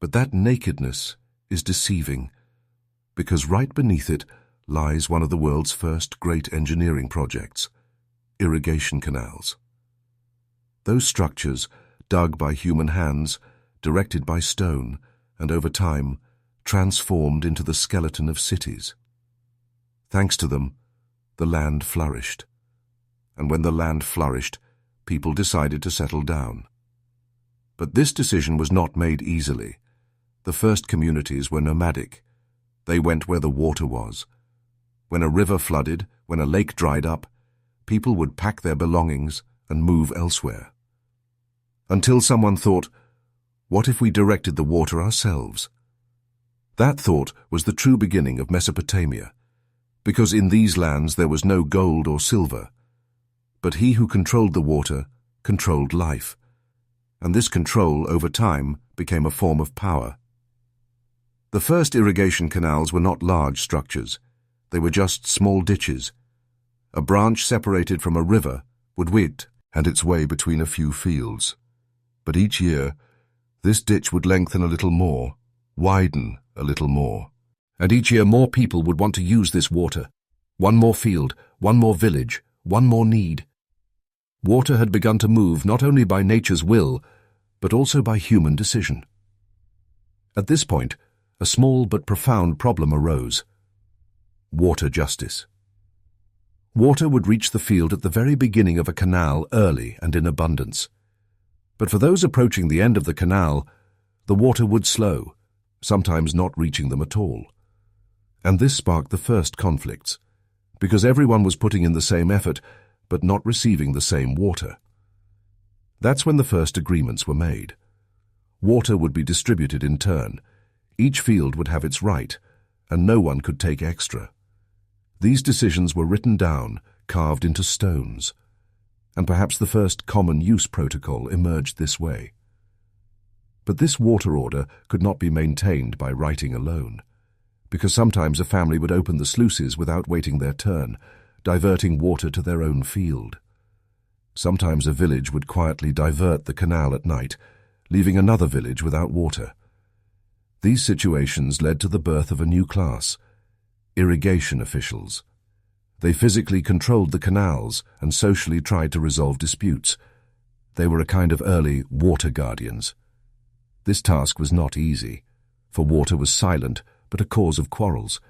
But that nakedness is deceiving, because right beneath it lies one of the world's first great engineering projects, irrigation canals. Those structures, dug by human hands, directed by stone, and over time, transformed into the skeleton of cities. Thanks to them, the land flourished. And when the land flourished, people decided to settle down. But this decision was not made easily. The first communities were nomadic. They went where the water was. When a river flooded, when a lake dried up, people would pack their belongings and move elsewhere. Until someone thought, what if we directed the water ourselves? That thought was the true beginning of Mesopotamia, because in these lands there was no gold or silver. But he who controlled the water controlled life, and this control over time became a form of power. The first irrigation canals were not large structures. They were just small ditches. A branch separated from a river would wiggle and its way between a few fields. But each year, this ditch would lengthen a little more, widen a little more. And each year more people would want to use this water. One more field, one more village, one more need. Water had begun to move not only by nature's will, but also by human decision. At this point, a small but profound problem arose. Water justice. Water would reach the field at the very beginning of a canal early and in abundance. But for those approaching the end of the canal, the water would slow, sometimes not reaching them at all. And this sparked the first conflicts. because everyone was putting in the same effort but not receiving the same water. That's when the first agreements were made. Water would be distributed in turn. Each field would have its right, and no one could take extra. These decisions were written down, carved into stones, and perhaps the first common use protocol emerged this way. But this water order could not be maintained by writing alone, because sometimes a family would open the sluices without waiting their turn, diverting water to their own field. Sometimes a village would quietly divert the canal at night, leaving another village without water. These situations led to the birth of a new class, irrigation officials. They physically controlled the canals and socially tried to resolve disputes. They were a kind of early water guardians. This task was not easy, for water was silent but a cause of quarrels.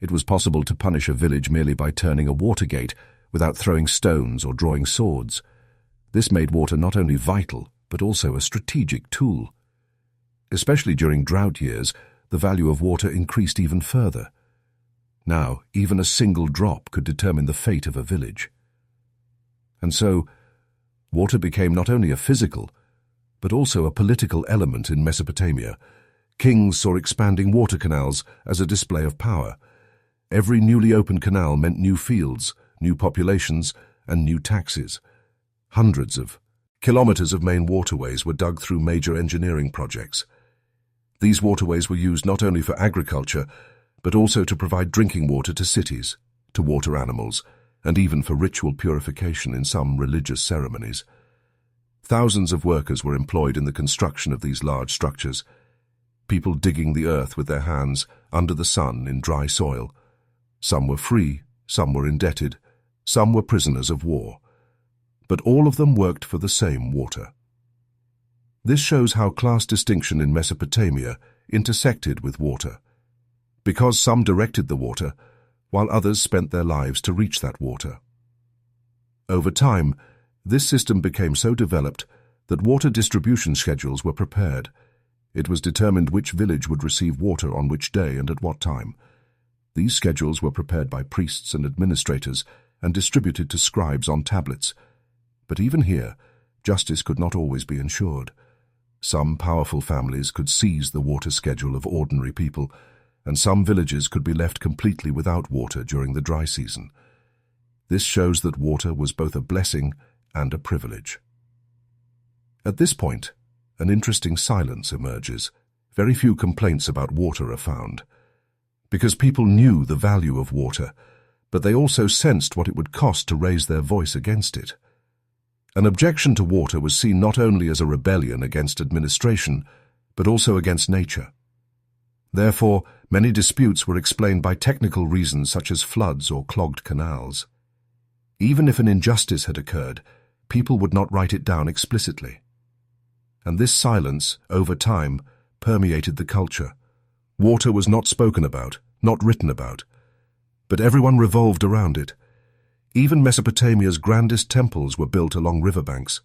It was possible to punish a village merely by turning a water gate without throwing stones or drawing swords. This made water not only vital but also a strategic tool. Especially during drought years, the value of water increased even further. Now, even a single drop could determine the fate of a village. And so, water became not only a physical, but also a political element in Mesopotamia. Kings saw expanding water canals as a display of power. Every newly opened canal meant new fields, new populations, and new taxes. Hundreds of kilometers of main waterways were dug through major engineering projects. These waterways were used not only for agriculture, but also to provide drinking water to cities, to water animals, and even for ritual purification in some religious ceremonies. Thousands of workers were employed in the construction of these large structures, people digging the earth with their hands under the sun in dry soil. Some were free, some were indebted, some were prisoners of war. But all of them worked for the same water. This shows how class distinction in Mesopotamia intersected with water, because some directed the water, while others spent their lives to reach that water. Over time, this system became so developed that water distribution schedules were prepared. It was determined which village would receive water on which day and at what time. These schedules were prepared by priests and administrators and distributed to scribes on tablets. But even here, justice could not always be ensured. Some powerful families could seize the water schedule of ordinary people, and some villages could be left completely without water during the dry season. This shows that water was both a blessing and a privilege. At this point, an interesting silence emerges. Very few complaints about water are found, because people knew the value of water, but they also sensed what it would cost to raise their voice against it. An objection to water was seen not only as a rebellion against administration, but also against nature. Therefore, many disputes were explained by technical reasons such as floods or clogged canals. Even if an injustice had occurred, people would not write it down explicitly. And this silence, over time, permeated the culture. Water was not spoken about, not written about, but everyone revolved around it. Even Mesopotamia's grandest temples were built along riverbanks.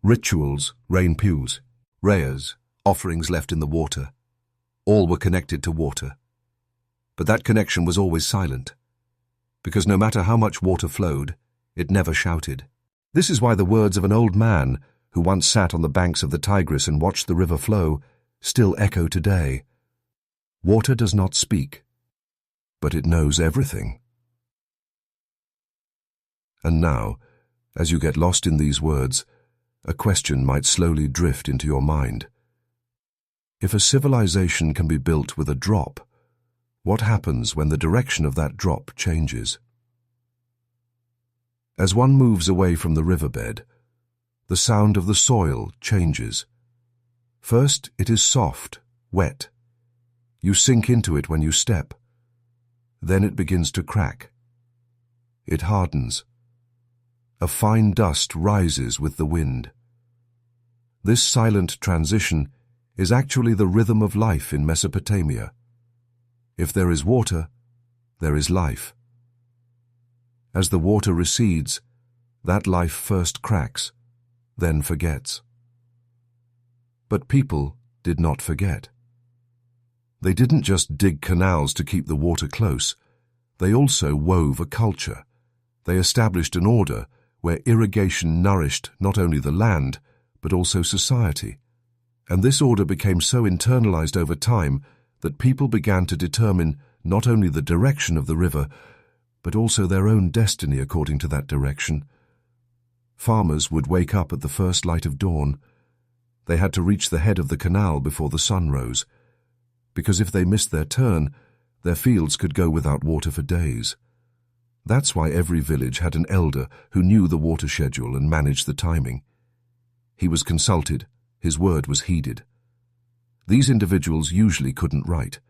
Rituals, rain pews, rayas, offerings left in the water, all were connected to water. But that connection was always silent, because no matter how much water flowed, it never shouted. This is why the words of an old man who once sat on the banks of the Tigris and watched the river flow still echo today. Water does not speak, but it knows everything. And now, as you get lost in these words, a question might slowly drift into your mind. If a civilization can be built with a drop, what happens when the direction of that drop changes? As one moves away from the riverbed, the sound of the soil changes. First, it is soft, wet. You sink into it when you step. Then it begins to crack. It hardens. A fine dust rises with the wind. This silent transition is actually the rhythm of life in Mesopotamia. If there is water, there is life. As the water recedes, that life first cracks, then forgets. But people did not forget. They didn't just dig canals to keep the water close. They also wove a culture. They established an order where irrigation nourished not only the land, but also society. And this order became so internalized over time that people began to determine not only the direction of the river, but also their own destiny according to that direction. Farmers would wake up at the first light of dawn. They had to reach the head of the canal before the sun rose, because if they missed their turn, their fields could go without water for days. That's why every village had an elder who knew the water schedule and managed the timing. He was consulted, his word was heeded. These individuals usually couldn't write,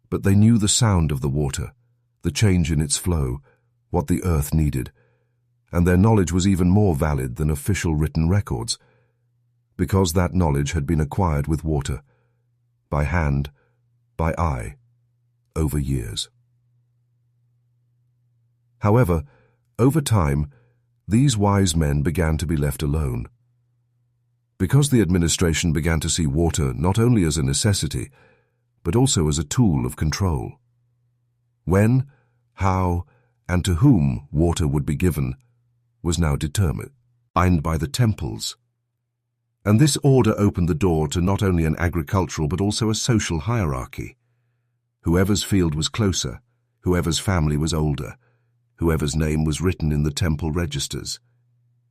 but they knew the sound of the water, the change in its flow, what the earth needed, and their knowledge was even more valid than official written records, because that knowledge had been acquired with water, by hand, by eye, over years. However, over time, these wise men began to be left alone. Because the administration began to see water not only as a necessity, but also as a tool of control. When, how, and to whom water would be given was now determined by the temples. And this order opened the door to not only an agricultural but also a social hierarchy. Whoever's field was closer, whoever's family was older, whoever's name was written in the temple registers,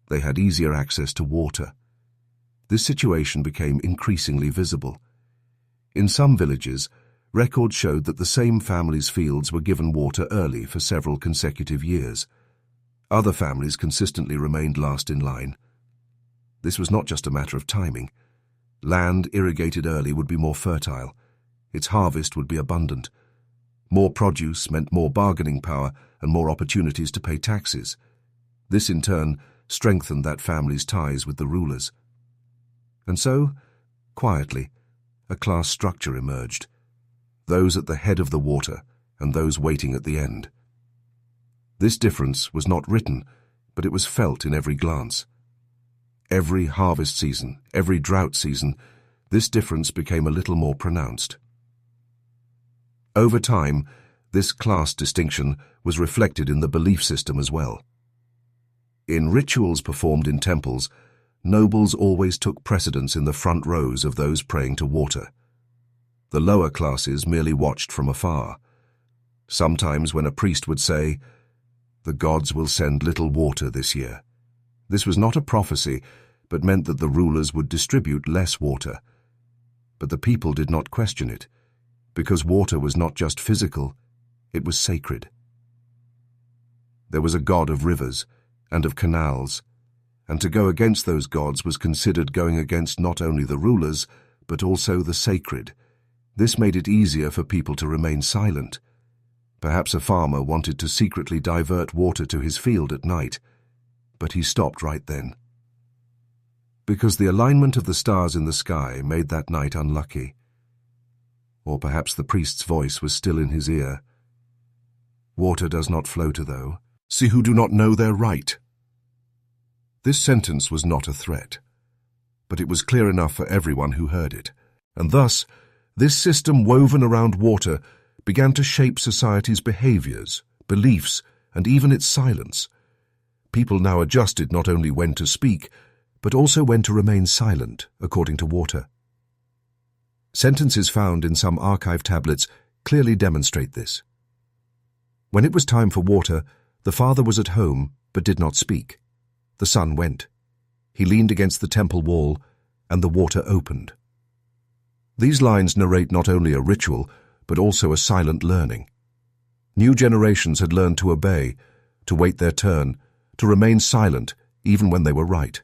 they had easier access to water. This situation became increasingly visible. In some villages, records showed that the same family's fields were given water early for several consecutive years. Other families consistently remained last in line. This was not just a matter of timing. Land irrigated early would be more fertile. Its harvest would be abundant. More produce meant more bargaining power and more opportunities to pay taxes. This, in turn, strengthened that family's ties with the rulers. And so, quietly, a class structure emerged. Those at the head of the water and those waiting at the end. This difference was not written, but it was felt in every glance. Every harvest season, every drought season, this difference became a little more pronounced. Over time, this class distinction was reflected in the belief system as well. In rituals performed in temples, nobles always took precedence in the front rows of those praying to water. The lower classes merely watched from afar. Sometimes when a priest would say, "The gods will send little water this year," this was not a prophecy, but meant that the rulers would distribute less water. But the people did not question it, because water was not just physical, it was sacred. There was a god of rivers and of canals, and to go against those gods was considered going against not only the rulers, but also the sacred. This made it easier for people to remain silent. Perhaps a farmer wanted to secretly divert water to his field at night, but he stopped right then. Because the alignment of the stars in the sky made that night unlucky. Or perhaps the priest's voice was still in his ear. "Water does not flow to those who do not know their right." This sentence was not a threat, but it was clear enough for everyone who heard it. And thus, this system woven around water began to shape society's behaviors, beliefs, and even its silence. People now adjusted not only when to speak, but also when to remain silent, according to water. Sentences found in some archive tablets clearly demonstrate this. When it was time for water, the father was at home but did not speak. The son went. He leaned against the temple wall, and the water opened. These lines narrate not only a ritual, but also a silent learning. New generations had learned to obey, to wait their turn, to remain silent even when they were right,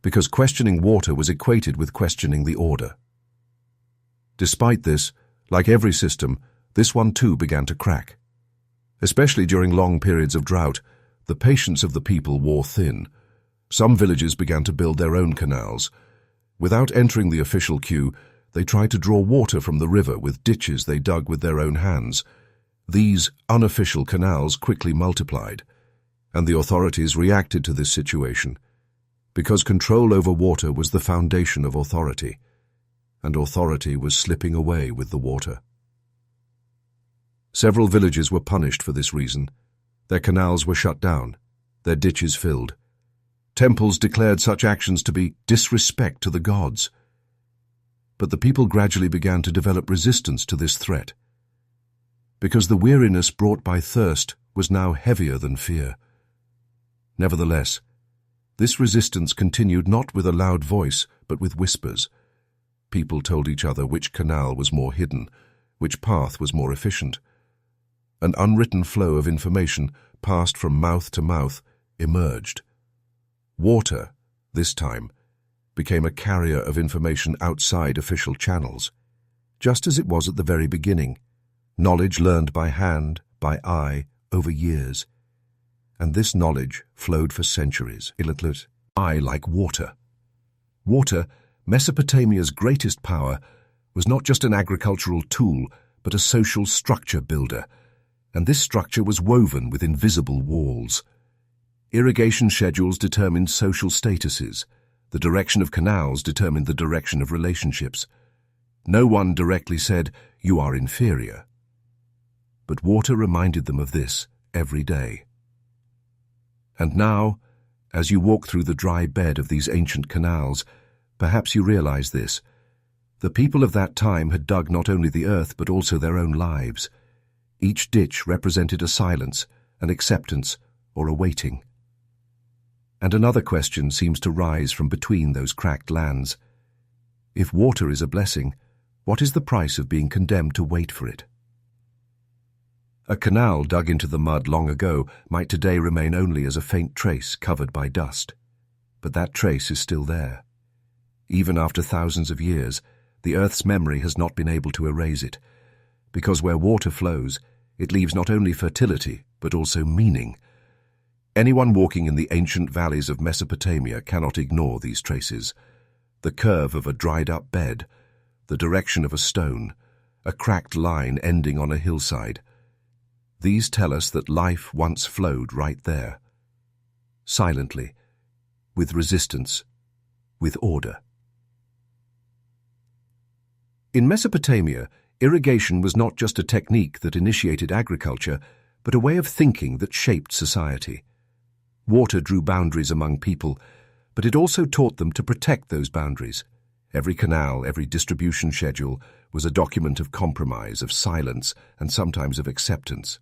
because questioning water was equated with questioning the order. Despite this, like every system, this one too began to crack. Especially during long periods of drought, the patience of the people wore thin. Some villages began to build their own canals. Without entering the official queue, they tried to draw water from the river with ditches they dug with their own hands. These unofficial canals quickly multiplied, and the authorities reacted to this situation, because control over water was the foundation of authority, and authority was slipping away with the water. Several villages were punished for this reason. Their canals were shut down, their ditches filled. Temples declared such actions to be disrespect to the gods. But the people gradually began to develop resistance to this threat, because the weariness brought by thirst was now heavier than fear. Nevertheless, this resistance continued not with a loud voice, but with whispers. People told each other which canal was more hidden, which path was more efficient. An unwritten flow of information passed from mouth to mouth emerged. Water, this time, became a carrier of information outside official channels, just as it was at the very beginning. Knowledge learned by hand, by eye, over years. And this knowledge flowed for centuries. I like water. Water, Mesopotamia's greatest power, was not just an agricultural tool, but a social structure builder, and this structure was woven with invisible walls. Irrigation schedules determined social statuses. The direction of canals determined the direction of relationships. No one directly said, "You are inferior." But water reminded them of this every day. And now, as you walk through the dry bed of these ancient canals, perhaps you realize this. The people of that time had dug not only the earth but also their own lives. Each ditch represented a silence, an acceptance, or a waiting. And another question seems to rise from between those cracked lands. If water is a blessing, what is the price of being condemned to wait for it? A canal dug into the mud long ago might today remain only as a faint trace covered by dust. But that trace is still there. Even after thousands of years, the Earth's memory has not been able to erase it, because where water flows, it leaves not only fertility, but also meaning. Anyone walking in the ancient valleys of Mesopotamia cannot ignore these traces. The curve of a dried-up bed, the direction of a stone, a cracked line ending on a hillside. These tell us that life once flowed right there. Silently, with resistance, with order. In Mesopotamia, irrigation was not just a technique that initiated agriculture, but a way of thinking that shaped society. Water drew boundaries among people, but it also taught them to protect those boundaries. Every canal, every distribution schedule was a document of compromise, of silence, and sometimes of acceptance.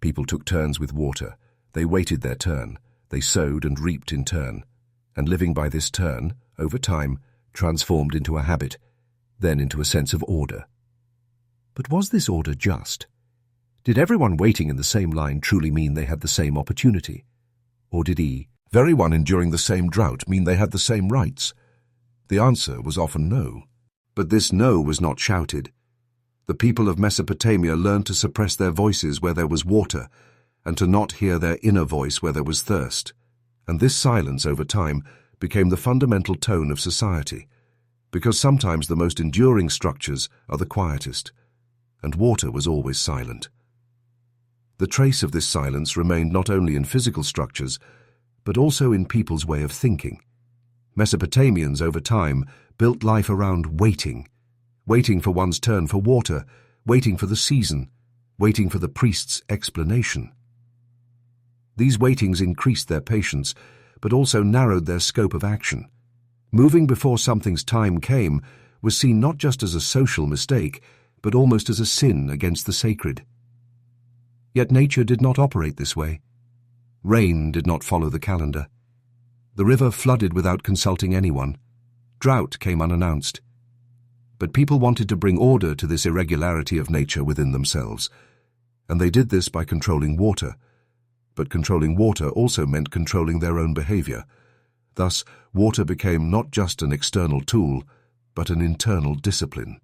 People took turns with water. They waited their turn. They sowed and reaped in turn. And living by this turn, over time, transformed into a habit, then into a sense of order. But was this order just? Did everyone waiting in the same line truly mean they had the same opportunity? Or did everyone enduring the same drought mean they had the same rights? The answer was often no. But this no was not shouted. The people of Mesopotamia learned to suppress their voices where there was water, and to not hear their inner voice where there was thirst. And this silence, over time, became the fundamental tone of society, because sometimes the most enduring structures are the quietest, and water was always silent. The trace of this silence remained not only in physical structures, but also in people's way of thinking. Mesopotamians, over time, built life around waiting for one's turn for water, waiting for the season, waiting for the priest's explanation. These waitings increased their patience, but also narrowed their scope of action. Moving before something's time came was seen not just as a social mistake, but almost as a sin against the sacred. Yet nature did not operate this way. Rain did not follow the calendar. The river flooded without consulting anyone. Drought came unannounced. But people wanted to bring order to this irregularity of nature within themselves, and they did this by controlling water. But controlling water also meant controlling their own behavior. Thus, water became not just an external tool, but an internal discipline.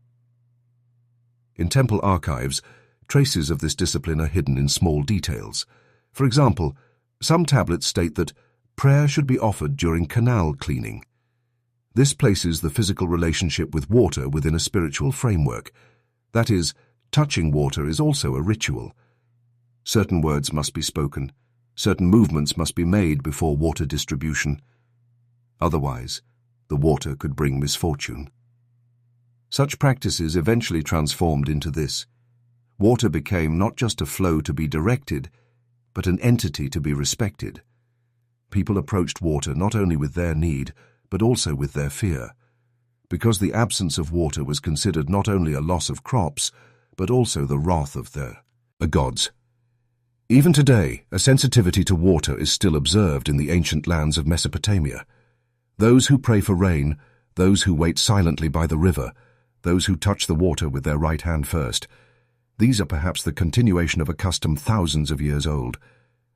In temple archives, traces of this discipline are hidden in small details. For example, some tablets state that prayer should be offered during canal cleaning. This places the physical relationship with water within a spiritual framework. That is, touching water is also a ritual. Certain words must be spoken. Certain movements must be made before water distribution. Otherwise, the water could bring misfortune. Such practices eventually transformed into this. Water became not just a flow to be directed, but an entity to be respected. People approached water not only with their need, but also with their fear, because the absence of water was considered not only a loss of crops, but also the wrath of the gods. Even today, a sensitivity to water is still observed in the ancient lands of Mesopotamia. Those who pray for rain, those who wait silently by the river, those who touch the water with their right hand first, these are perhaps the continuation of a custom thousands of years old,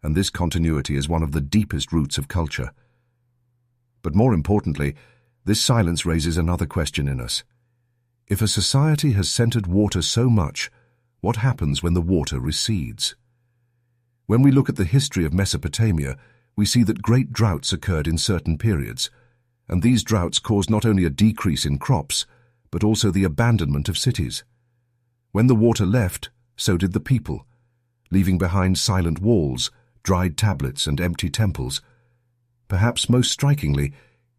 and this continuity is one of the deepest roots of culture. But more importantly, this silence raises another question in us. If a society has centered water so much, what happens when the water recedes? When we look at the history of Mesopotamia, we see that great droughts occurred in certain periods, and these droughts caused not only a decrease in crops, but also the abandonment of cities. When the water left, so did the people, leaving behind silent walls, dried tablets, and empty temples. Perhaps most strikingly,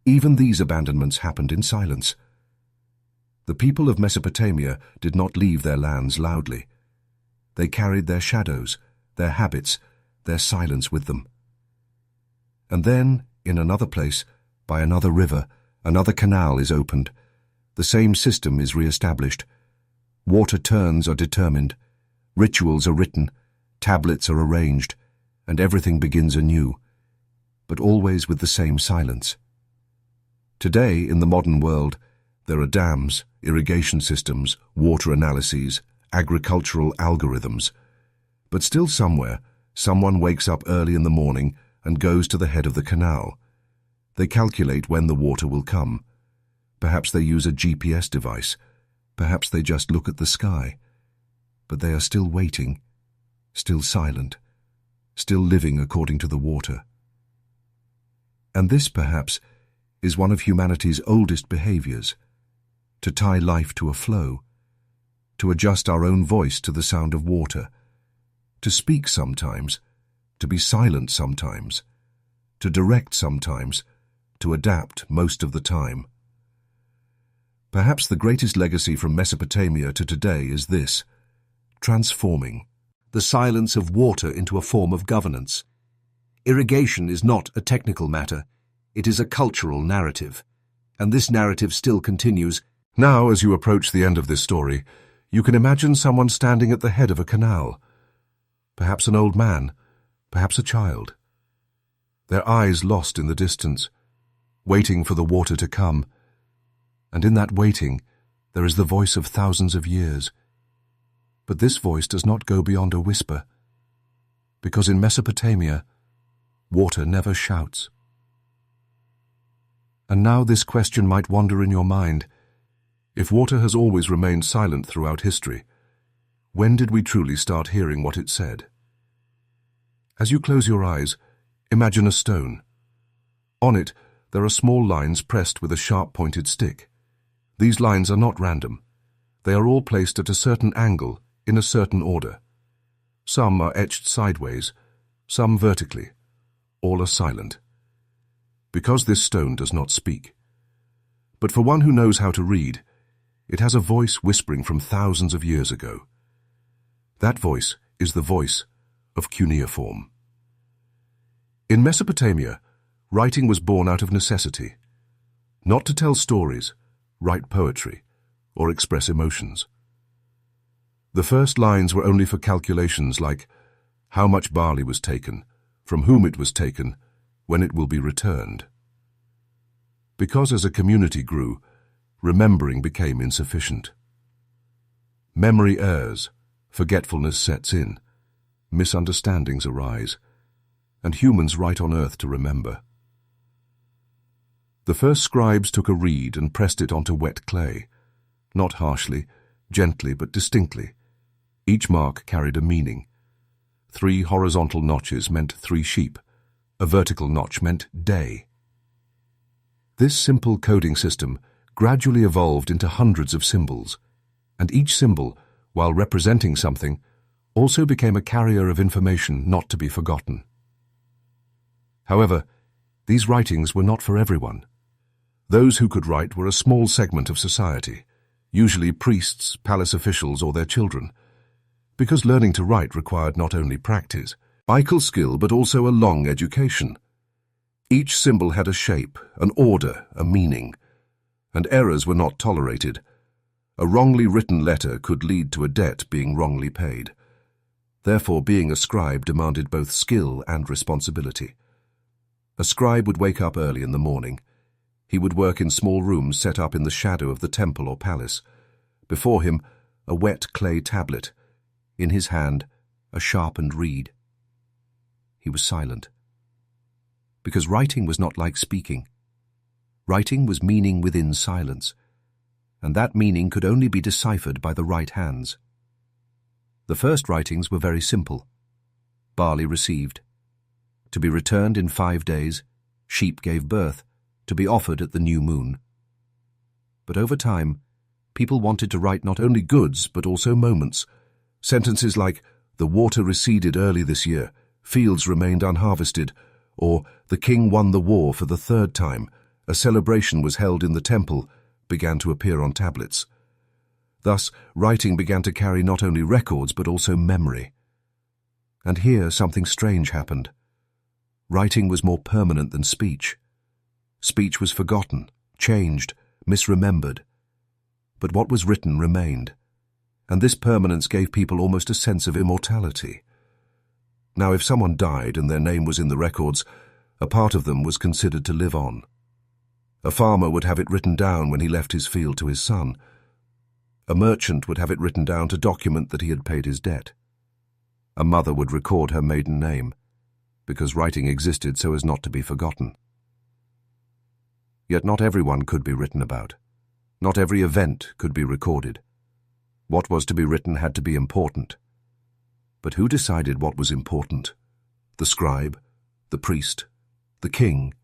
even these abandonments happened in silence. The people of Mesopotamia did not leave their lands loudly. They carried their shadows, their habits, their silence with them. And then, in another place, by another river, another canal is opened. The same system is re-established. Water turns are determined, rituals are written, tablets are arranged, and everything begins anew, but always with the same silence. Today, in the modern world, there are dams, irrigation systems, water analyses, agricultural algorithms. But still somewhere, someone wakes up early in the morning and goes to the head of the canal. They calculate when the water will come. Perhaps they use a GPS device. Perhaps they just look at the sky. But they are still waiting, still silent, still living according to the water. And this, perhaps, is one of humanity's oldest behaviors, to tie life to a flow, to adjust our own voice to the sound of water, to speak sometimes, to be silent sometimes, to direct sometimes, to adapt most of the time. Perhaps the greatest legacy from Mesopotamia to today is this: transforming the silence of water into a form of governance. Irrigation is not a technical matter, it is a cultural narrative, and this narrative still continues. Now, as you approach the end of this story, you can imagine someone standing at the head of a canal. Perhaps an old man, perhaps a child. Their eyes lost in the distance, waiting for the water to come. And in that waiting, there is the voice of thousands of years. But this voice does not go beyond a whisper, because in Mesopotamia, water never shouts. And now this question might wander in your mind. If water has always remained silent throughout history, when did we truly start hearing what it said? As you close your eyes, imagine a stone. On it, there are small lines pressed with a sharp-pointed stick. These lines are not random. They are all placed at a certain angle, in a certain order. Some are etched sideways, some vertically. All are silent. Because this stone does not speak. But for one who knows how to read, it has a voice whispering from thousands of years ago. That voice is the voice of cuneiform. In Mesopotamia, writing was born out of necessity. Not to tell stories, write poetry, or express emotions. The first lines were only for calculations like how much barley was taken, from whom it was taken, when it will be returned. Because as a community grew, remembering became insufficient. Memory errs, forgetfulness sets in, misunderstandings arise, and humans write on earth to remember. The first scribes took a reed and pressed it onto wet clay, not harshly, gently but distinctly. Each mark carried a meaning. 3 horizontal notches meant 3 sheep. A vertical notch meant day. This simple coding system gradually evolved into hundreds of symbols, and each symbol, while representing something, also became a carrier of information not to be forgotten. However, these writings were not for everyone. Those who could write were a small segment of society, usually priests, palace officials, or their children. Because learning to write required not only practice, vital skill, but also a long education. Each symbol had a shape, an order, a meaning, and errors were not tolerated. A wrongly written letter could lead to a debt being wrongly paid. Therefore, being a scribe demanded both skill and responsibility. A scribe would wake up early in the morning. He would work in small rooms set up in the shadow of the temple or palace. Before him, a wet clay tablet. In his hand, a sharpened reed. He was silent. Because writing was not like speaking. Writing was meaning within silence, and that meaning could only be deciphered by the right hands. The first writings were very simple. Barley received. To be returned in 5 days, sheep gave birth, to be offered at the new moon. But over time, people wanted to write not only goods but also moments. Sentences like, "The water receded early this year, fields remained unharvested," or "The king won the war for the 3rd time, a celebration was held in the temple," began to appear on tablets. Thus, writing began to carry not only records but also memory. And here something strange happened. Writing was more permanent than speech. Speech was forgotten, changed, misremembered. But what was written remained, and this permanence gave people almost a sense of immortality. Now, if someone died and their name was in the records, a part of them was considered to live on. A farmer would have it written down when he left his field to his son. A merchant would have it written down to document that he had paid his debt. A mother would record her maiden name, because writing existed so as not to be forgotten. Yet not everyone could be written about. Not every event could be recorded. What was to be written had to be important. But who decided what was important? The scribe? The priest? The king?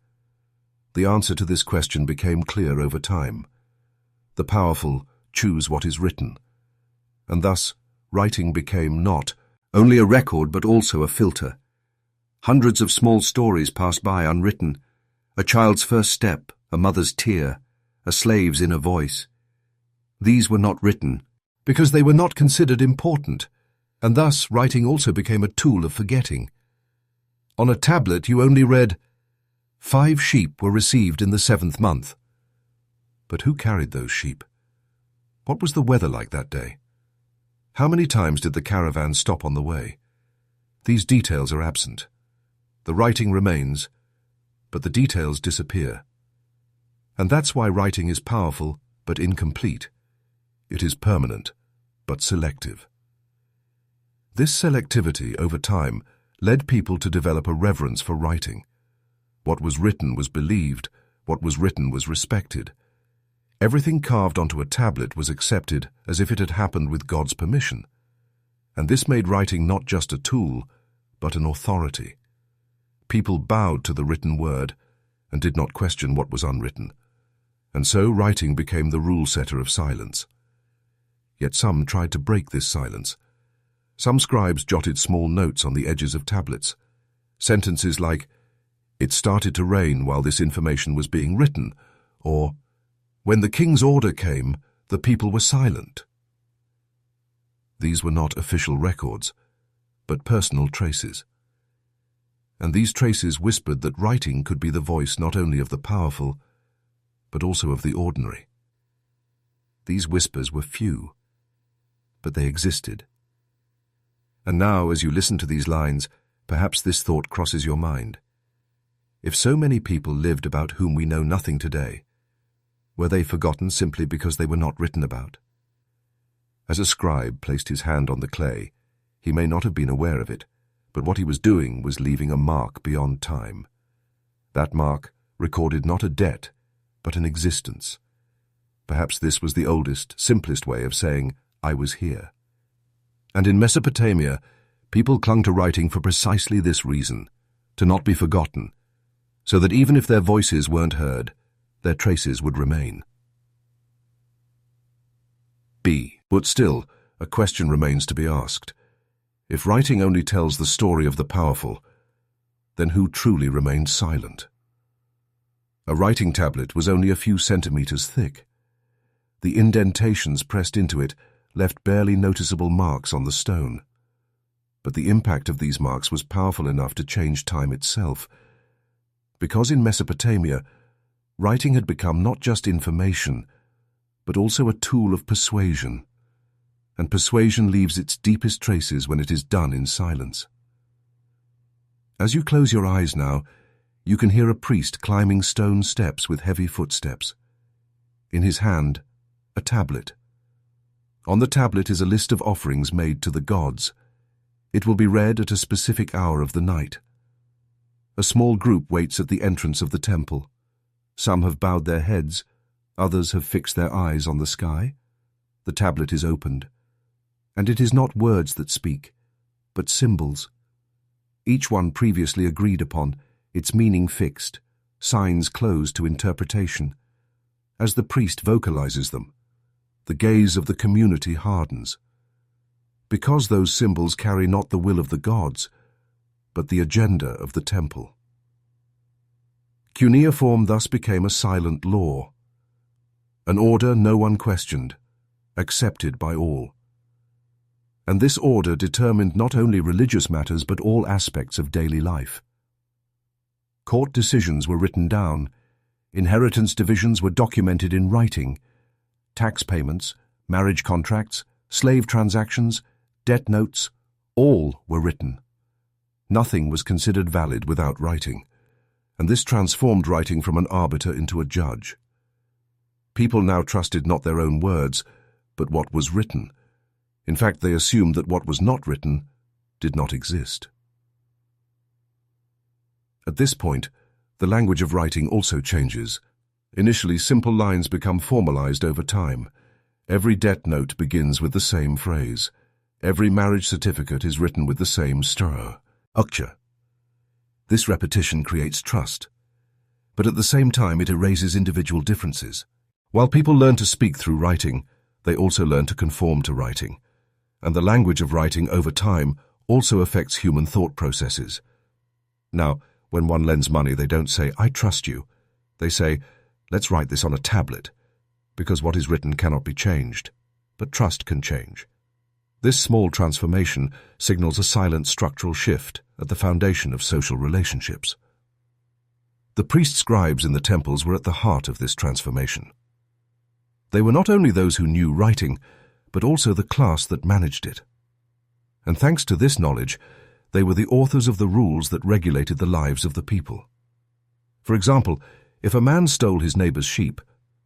The answer to this question became clear over time. The powerful choose what is written. And thus, writing became not only a record but also a filter. Hundreds of small stories passed by unwritten. A child's first step, a mother's tear, a slave's inner voice. These were not written because they were not considered important, and thus writing also became a tool of forgetting. On a tablet you only read, 5 sheep were received in the 7th month. But who carried those sheep? What was the weather like that day? How many times did the caravan stop on the way? These details are absent. The writing remains, but the details disappear. And that's why writing is powerful but incomplete. It is permanent but selective. This selectivity over time led people to develop a reverence for writing. What was written was believed, what was written was respected. Everything carved onto a tablet was accepted as if it had happened with God's permission. And this made writing not just a tool, but an authority. People bowed to the written word and did not question what was unwritten. And so writing became the rule-setter of silence. Yet some tried to break this silence. Some scribes jotted small notes on the edges of tablets. Sentences like, "It started to rain while this information was being written," or, "When the king's order came, the people were silent." These were not official records, but personal traces. And these traces whispered that writing could be the voice not only of the powerful, but also of the ordinary. These whispers were few, but they existed. And now, as you listen to these lines, perhaps this thought crosses your mind. If so many people lived about whom we know nothing today, were they forgotten simply because they were not written about? As a scribe placed his hand on the clay, he may not have been aware of it, but what he was doing was leaving a mark beyond time. That mark recorded not a debt, but an existence. Perhaps this was the oldest, simplest way of saying, "I was here." And in Mesopotamia, people clung to writing for precisely this reason, to not be forgotten, so that even if their voices weren't heard, their traces would remain. B. But still, a question remains to be asked. If writing only tells the story of the powerful, then who truly remained silent? A writing tablet was only a few centimeters thick. The indentations pressed into it left barely noticeable marks on the stone. But the impact of these marks was powerful enough to change time itself. Because in Mesopotamia, writing had become not just information, but also a tool of persuasion. And persuasion leaves its deepest traces when it is done in silence. As you close your eyes now, you can hear a priest climbing stone steps with heavy footsteps. In his hand, a tablet. On the tablet is a list of offerings made to the gods. It will be read at a specific hour of the night. A small group waits at the entrance of the temple. Some have bowed their heads, others have fixed their eyes on the sky. The tablet is opened. And it is not words that speak, but symbols. Each one previously agreed upon, its meaning fixed, signs closed to interpretation. As the priest vocalizes them, the gaze of the community hardens. Because those symbols carry not the will of the gods, but the agenda of the temple. Cuneiform thus became a silent law, an order no one questioned, accepted by all. And this order determined not only religious matters but all aspects of daily life. Court decisions were written down, inheritance divisions were documented in writing, tax payments, marriage contracts, slave transactions, debt notes, all were written. Nothing was considered valid without writing, and this transformed writing from an arbiter into a judge. People now trusted not their own words, but what was written. In fact, they assumed that what was not written did not exist. At this point, the language of writing also changes. Initially, simple lines become formalized over time. Every debt note begins with the same phrase. Every marriage certificate is written with the same structure. This repetition creates trust, but at the same time it erases individual differences. While people learn to speak through writing, they also learn to conform to writing. And the language of writing over time also affects human thought processes. Now, when one lends money, they don't say, "I trust you." They say, "Let's write this on a tablet," because what is written cannot be changed, but trust can change. This small transformation signals a silent structural shift at the foundation of social relationships. The priest scribes in the temples were at the heart of this transformation. They were not only those who knew writing, but also the class that managed it. And thanks to this knowledge, they were the authors of the rules that regulated the lives of the people. For example, if a man stole his neighbor's sheep,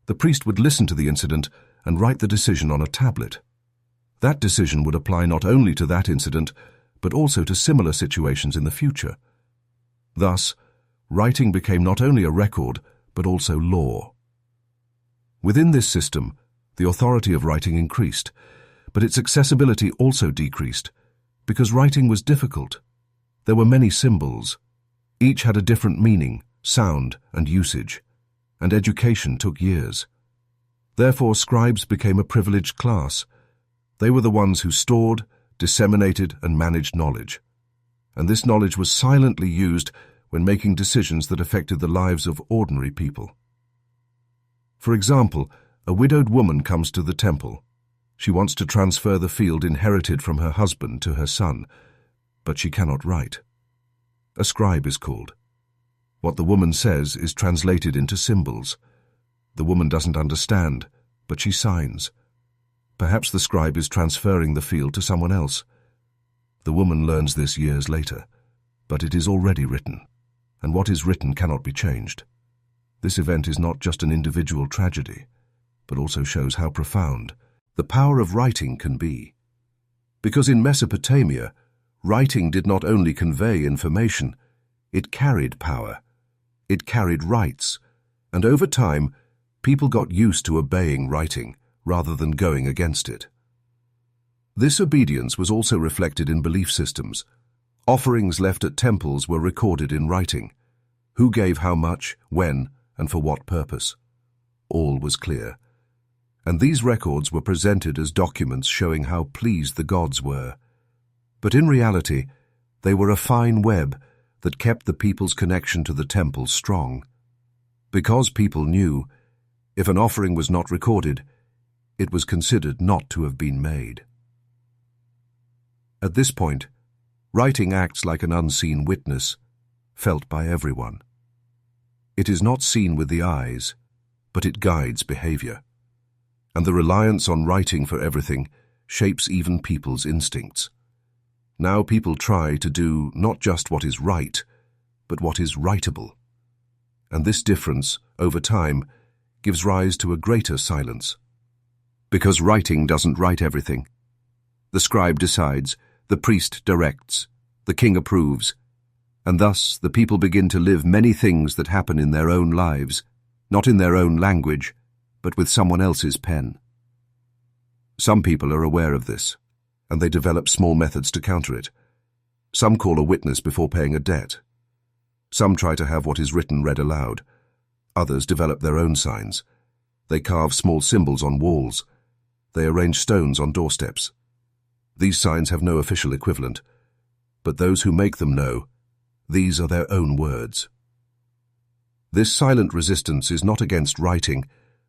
the priest would listen to the incident and write the decision on a tablet. That decision would apply not only to that incident, but also to similar situations in the future. Thus, writing became not only a record, but also law. Within this system, the authority of writing increased, but its accessibility also decreased, because writing was difficult. There were many symbols. Each had a different meaning, sound, and usage, and education took years. Therefore, scribes became a privileged class. They were the ones who stored, disseminated, and managed knowledge. And this knowledge was silently used when making decisions that affected the lives of ordinary people. For example, a widowed woman comes to the temple. She wants to transfer the field inherited from her husband to her son, but she cannot write. A scribe is called. What the woman says is translated into symbols. The woman doesn't understand, but she signs. Perhaps the scribe is transferring the field to someone else. The woman learns this years later, but it is already written, and what is written cannot be changed. This event is not just an individual tragedy, but also shows how profound the power of writing can be. Because in Mesopotamia, writing did not only convey information, it carried power, it carried rights, and over time, people got used to obeying writing rather than going against it. This obedience was also reflected in belief systems. Offerings left at temples were recorded in writing. Who gave how much, when, and for what purpose? All was clear. And these records were presented as documents showing how pleased the gods were. But in reality, they were a fine web that kept the people's connection to the temple strong. Because people knew, if an offering was not recorded, it was considered not to have been made. At this point, writing acts like an unseen witness, felt by everyone. It is not seen with the eyes, but it guides behavior. And the reliance on writing for everything shapes even people's instincts. Now people try to do not just what is right, but what is writable. And this difference, over time, gives rise to a greater silence. Because writing doesn't write everything. The scribe decides, the priest directs, the king approves, and thus the people begin to live many things that happen in their own lives, not in their own language, but with someone else's pen. Some people are aware of this, and they develop small methods to counter it. Some call a witness before paying a debt. Some try to have what is written read aloud. Others develop their own signs. They carve small symbols on walls. They arrange stones on doorsteps. These signs have no official equivalent, but those who make them know, these are their own words. This silent resistance is not against writing,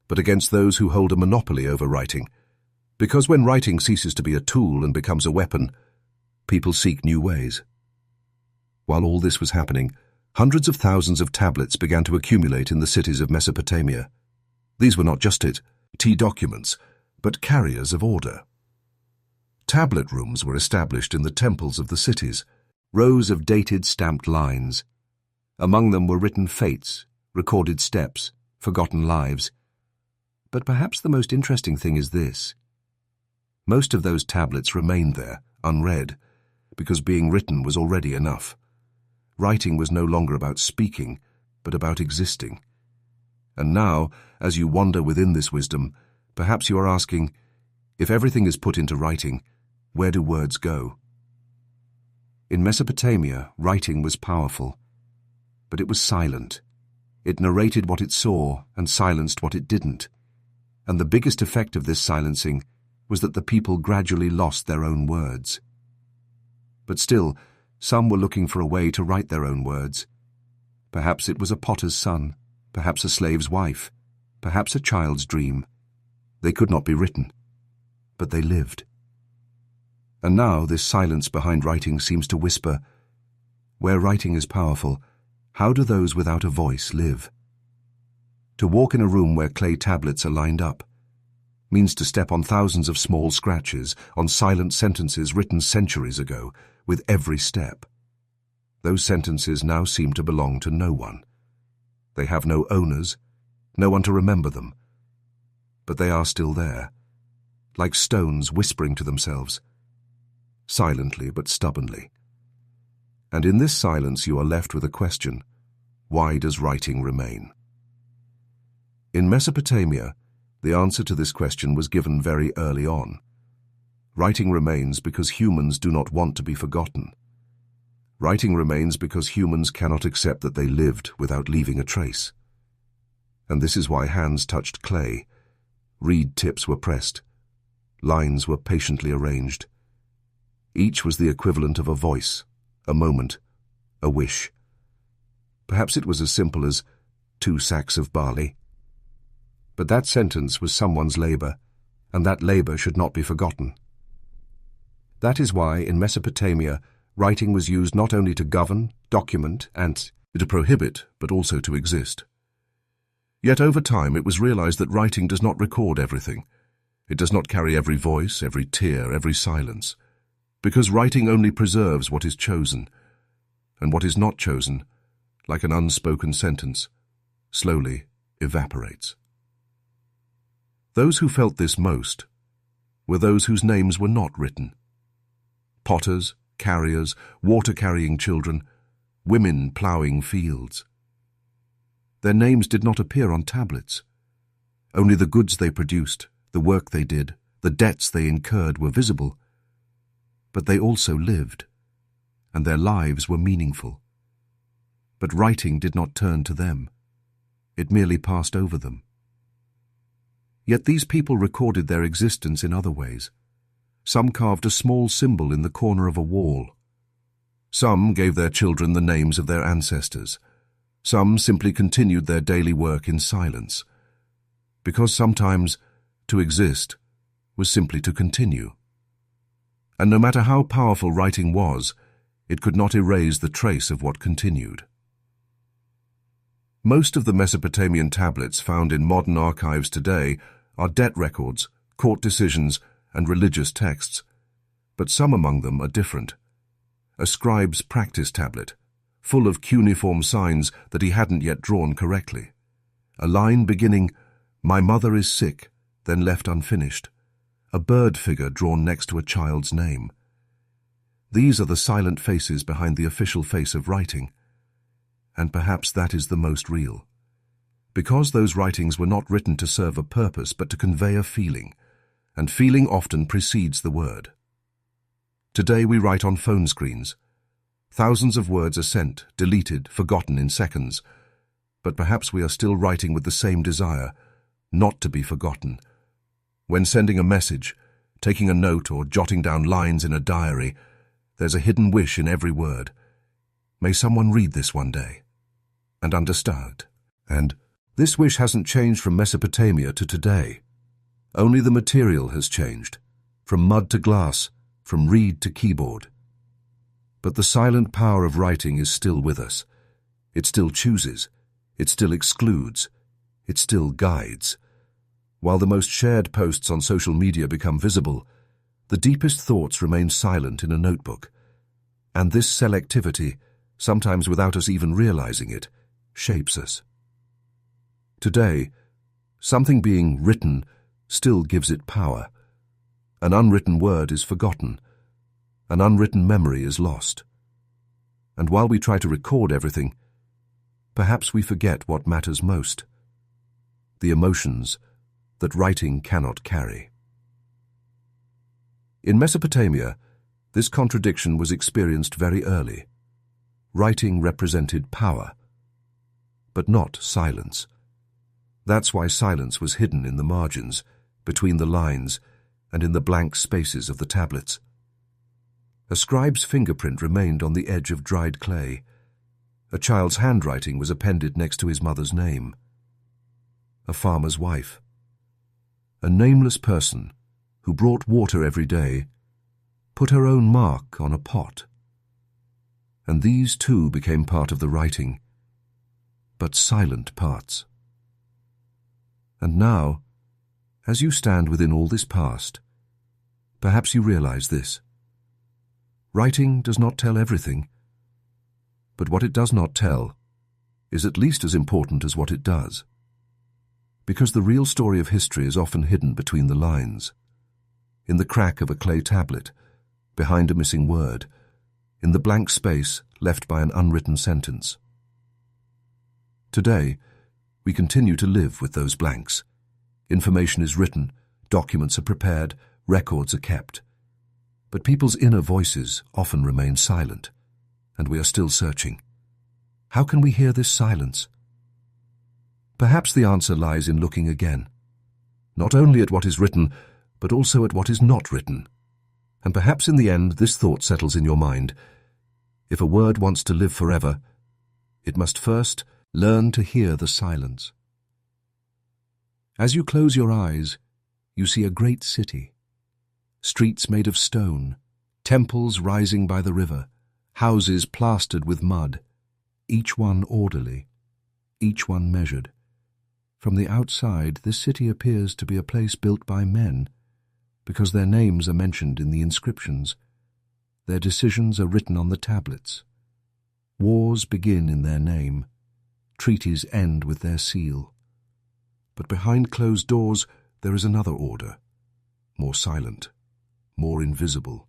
but against those who hold a monopoly over writing. Because when writing ceases to be a tool and becomes a weapon, people seek new ways. While all this was happening, hundreds of thousands of tablets began to accumulate in the cities of Mesopotamia. These were not just documents, but carriers of order. Tablet rooms were established in the temples of the cities, rows of dated stamped lines. Among them were written fates, recorded steps, forgotten lives. But perhaps the most interesting thing is this. Most of those tablets remained there, unread, because being written was already enough. Writing was no longer about speaking, but about existing. And now, as you wander within this wisdom, perhaps you are asking, if everything is put into writing, where do words go? In Mesopotamia, writing was powerful, but it was silent. It narrated what it saw and silenced what it didn't. And the biggest effect of this silencing was that the people gradually lost their own words. But still, some were looking for a way to write their own words. Perhaps it was a potter's son, perhaps a slave's wife, perhaps a child's dream. They could not be written, but they lived. And now this silence behind writing seems to whisper, where writing is powerful, how do those without a voice live? To walk in a room where clay tablets are lined up means to step on thousands of small scratches, on silent sentences written centuries ago, with every step. Those sentences now seem to belong to no one. They have no owners, no one to remember them. But they are still there, like stones whispering to themselves, silently but stubbornly. And in this silence you are left with a question: why does writing remain? In Mesopotamia, the answer to this question was given very early on. Writing remains because humans do not want to be forgotten. Writing remains because humans cannot accept that they lived without leaving a trace. And this is why hands touched clay, reed tips were pressed, lines were patiently arranged. Each was the equivalent of a voice, a moment, a wish. Perhaps it was as simple as 2 sacks of barley. But that sentence was someone's labor, and that labor should not be forgotten. That is why, in Mesopotamia, writing was used not only to govern, document, and to prohibit, but also to exist. Yet over time it was realized that writing does not record everything. It does not carry every voice, every tear, every silence, because writing only preserves what is chosen, and what is not chosen, like an unspoken sentence, slowly evaporates. Those who felt this most were those whose names were not written. Potters, carriers, water-carrying children, women ploughing fields. Their names did not appear on tablets. Only the goods they produced, the work they did, the debts they incurred were visible. But they also lived, and their lives were meaningful. But writing did not turn to them. It merely passed over them. Yet these people recorded their existence in other ways. Some carved a small symbol in the corner of a wall. Some gave their children the names of their ancestors. Some simply continued their daily work in silence. Because sometimes To exist was simply to continue. And no matter how powerful writing was, it could not erase the trace of what continued. Most of the Mesopotamian tablets found in modern archives today are debt records, court decisions, and religious texts, but some among them are different. A scribe's practice tablet, full of cuneiform signs that he hadn't yet drawn correctly. A line beginning, "My mother is sick," then left unfinished. A bird figure drawn next to a child's name. These are the silent faces behind the official face of writing. And perhaps that is the most real. Because those writings were not written to serve a purpose but to convey a feeling, and feeling often precedes the word. Today we write on phone screens. Thousands of words are sent, deleted, forgotten in seconds. But perhaps we are still writing with the same desire, not to be forgotten. When sending a message, taking a note, or jotting down lines in a diary, there's a hidden wish in every word. May someone read this one day and understand. And this wish hasn't changed from Mesopotamia to today. Only the material has changed, from mud to glass, from reed to keyboard. But the silent power of writing is still with us. It still chooses. It still excludes. It still guides. While the most shared posts on social media become visible, the deepest thoughts remain silent in a notebook. And this selectivity, sometimes without us even realizing it, shapes us. Today, something being written still gives it power. An unwritten word is forgotten. An unwritten memory is lost. And while we try to record everything, perhaps we forget what matters most: the emotions that writing cannot carry. In Mesopotamia, this contradiction was experienced very early. Writing represented power, but not silence. That's why silence was hidden in the margins, between the lines, and in the blank spaces of the tablets. A scribe's fingerprint remained on the edge of dried clay. A child's handwriting was appended next to his mother's name. A farmer's wife. A nameless person who brought water every day put her own mark on a pot. And these too became part of the writing, but silent parts. And now, as you stand within all this past, perhaps you realize this. Writing does not tell everything, but what it does not tell is at least as important as what it does. Because the real story of history is often hidden between the lines, in the crack of a clay tablet, behind a missing word, in the blank space left by an unwritten sentence. Today, we continue to live with those blanks. Information is written, documents are prepared, records are kept. But people's inner voices often remain silent, and we are still searching. How can we hear this silence? Perhaps the answer lies in looking again, not only at what is written, but also at what is not written. And perhaps in the end this thought settles in your mind. If a word wants to live forever, it must first learn to hear the silence. As you close your eyes, you see a great city. Streets made of stone, temples rising by the river, houses plastered with mud, each one orderly, each one measured. From the outside, this city appears to be a place built by men, because their names are mentioned in the inscriptions. Their decisions are written on the tablets. Wars begin in their name. Treaties end with their seal. But behind closed doors, there is another order, more silent, more invisible,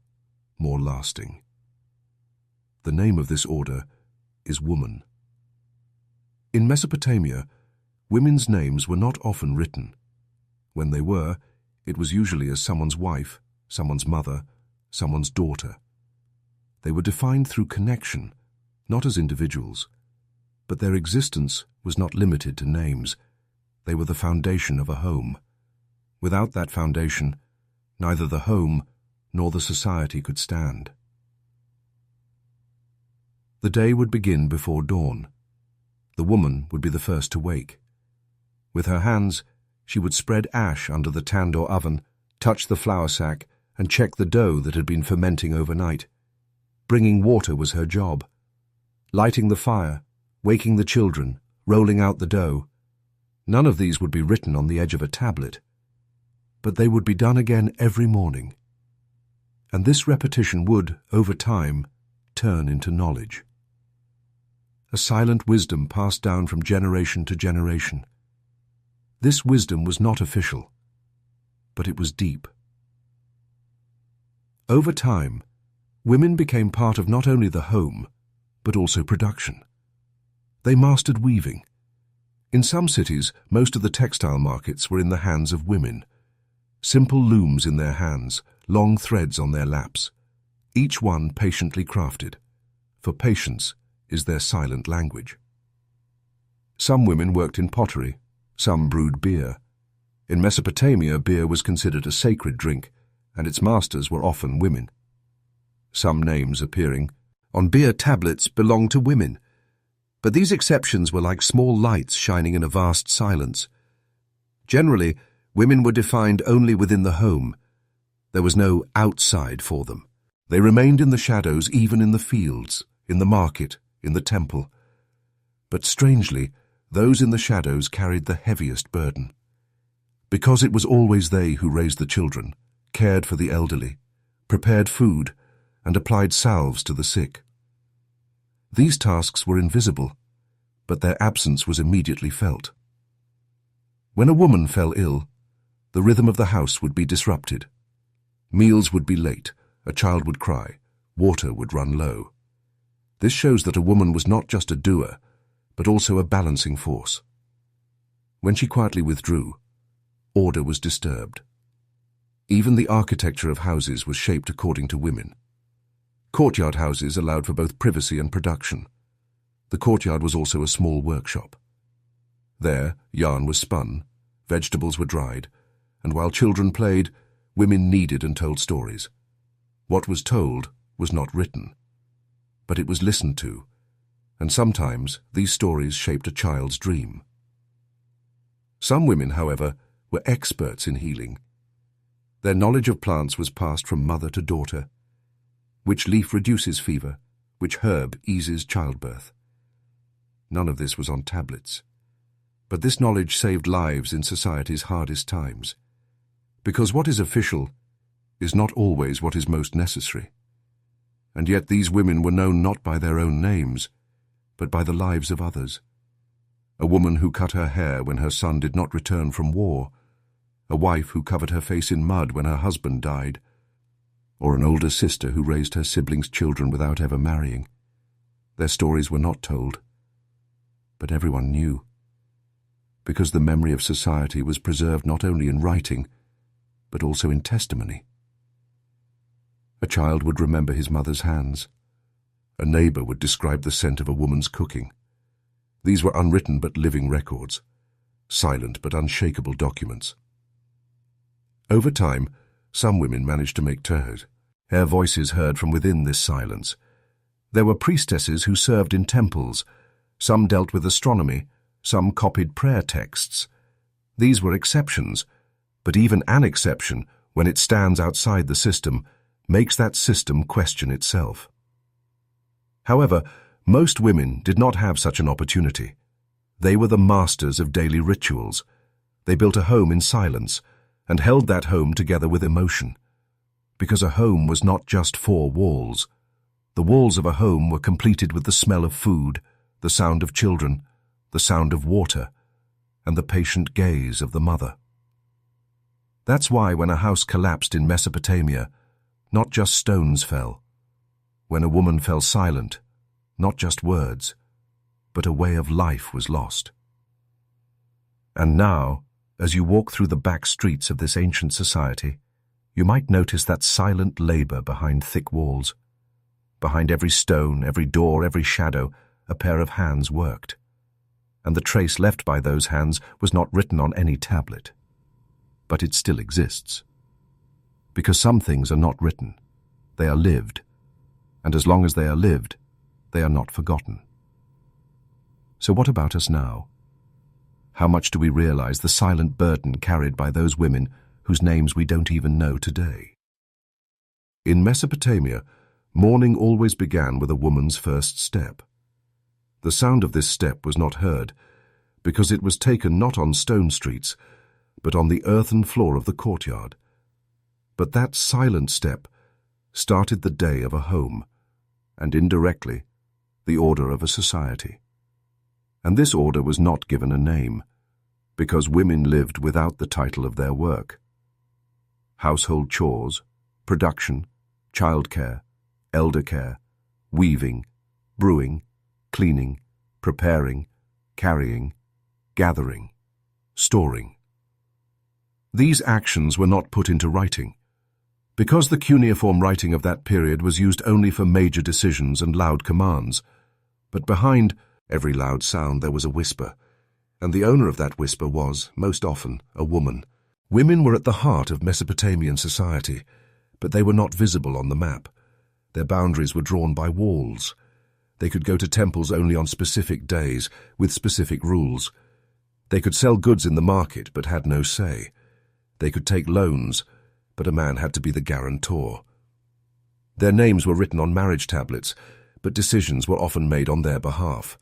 more lasting. The name of this order is woman. In Mesopotamia, women's names were not often written. When they were, it was usually as someone's wife, someone's mother, someone's daughter. They were defined through connection, not as individuals. But their existence was not limited to names. They were the foundation of a home. Without that foundation, neither the home nor the society could stand. The day would begin before dawn. The woman would be the first to wake. With her hands, She would spread ash under the tandoor oven, touch the flour sack, and check the dough that had been fermenting overnight. Bringing water was her job. Lighting the fire, waking the children, rolling out the dough. None of these would be written on the edge of a tablet, but they would be done again every morning. And this repetition would, over time, turn into knowledge. A silent wisdom passed down from generation to generation. This wisdom was not official, but it was deep. Over time, women became part of not only the home, but also production. They mastered weaving. In some cities, most of the textile markets were in the hands of women. Simple looms in their hands, long threads on their laps, each one patiently crafted, for patience is their silent language. Some women worked in pottery, some brewed beer. In Mesopotamia, beer was considered a sacred drink, and its masters were often women. Some names appearing on beer tablets belonged to women, but these exceptions were like small lights shining in a vast silence. Generally, women were defined only within the home. There was no outside for them. They remained in the shadows, even in the fields, in the market, in the temple. But strangely, those in the shadows carried the heaviest burden. Because it was always they who raised the children, cared for the elderly, prepared food, and applied salves to the sick. These tasks were invisible, but their absence was immediately felt. When a woman fell ill, the rhythm of the house would be disrupted. Meals would be late, a child would cry, water would run low. This shows that a woman was not just a doer, but also a balancing force. When she quietly withdrew, order was disturbed. Even the architecture of houses was shaped according to women. Courtyard houses allowed for both privacy and production. The courtyard was also a small workshop. There, yarn was spun, vegetables were dried, and while children played, women kneaded and told stories. What was told was not written, but it was listened to, and sometimes these stories shaped a child's dream. Some women, however, were experts in healing. Their knowledge of plants was passed from mother to daughter. Which leaf reduces fever? Which herb eases childbirth? None of this was on tablets. But this knowledge saved lives in society's hardest times. Because what is official is not always what is most necessary. And yet these women were known not by their own names, but by the lives of others. A woman who cut her hair when her son did not return from war, a wife who covered her face in mud when her husband died, or an older sister who raised her siblings' children without ever marrying. Their stories were not told, but everyone knew, because the memory of society was preserved not only in writing, but also in testimony. A child would remember his mother's hands. A neighbor would describe the scent of a woman's cooking. These were unwritten but living records, silent but unshakable documents. Over time, some women managed to make terhet, their voices heard from within this silence. There were priestesses who served in temples. Some dealt with astronomy, some copied prayer texts. These were exceptions, but even an exception, when it stands outside the system, makes that system question itself. However, most women did not have such an opportunity. They were the masters of daily rituals. They built a home in silence and held that home together with emotion. Because a home was not just four walls. The walls of a home were completed with the smell of food, the sound of children, the sound of water, and the patient gaze of the mother. That's why when a house collapsed in Mesopotamia, not just stones fell. When a woman fell silent, not just words, but a way of life was lost. And now, as you walk through the back streets of this ancient society, you might notice that silent labor behind thick walls. Behind every stone, every door, every shadow, a pair of hands worked. And the trace left by those hands was not written on any tablet. But it still exists. Because some things are not written, they are lived. And as long as they are lived, they are not forgotten. So what about us now? How much do we realize the silent burden carried by those women whose names we don't even know today? In Mesopotamia, mourning always began with a woman's first step. The sound of this step was not heard, because it was taken not on stone streets, but on the earthen floor of the courtyard. But that silent step started the day of a home, and indirectly, the order of a society. And this order was not given a name, because women lived without the title of their work. Household chores, production, childcare, elder care, weaving, brewing, cleaning, preparing, carrying, gathering, storing. These actions were not put into writing. Because the cuneiform writing of that period was used only for major decisions and loud commands, but behind every loud sound there was a whisper, and the owner of that whisper was, most often, a woman. Women were at the heart of Mesopotamian society, but they were not visible on the map. Their boundaries were drawn by walls. They could go to temples only on specific days, with specific rules. They could sell goods in the market, but had no say. They could take loans, but a man had to be the guarantor. Their names were written on marriage tablets, but decisions were often made on their behalf.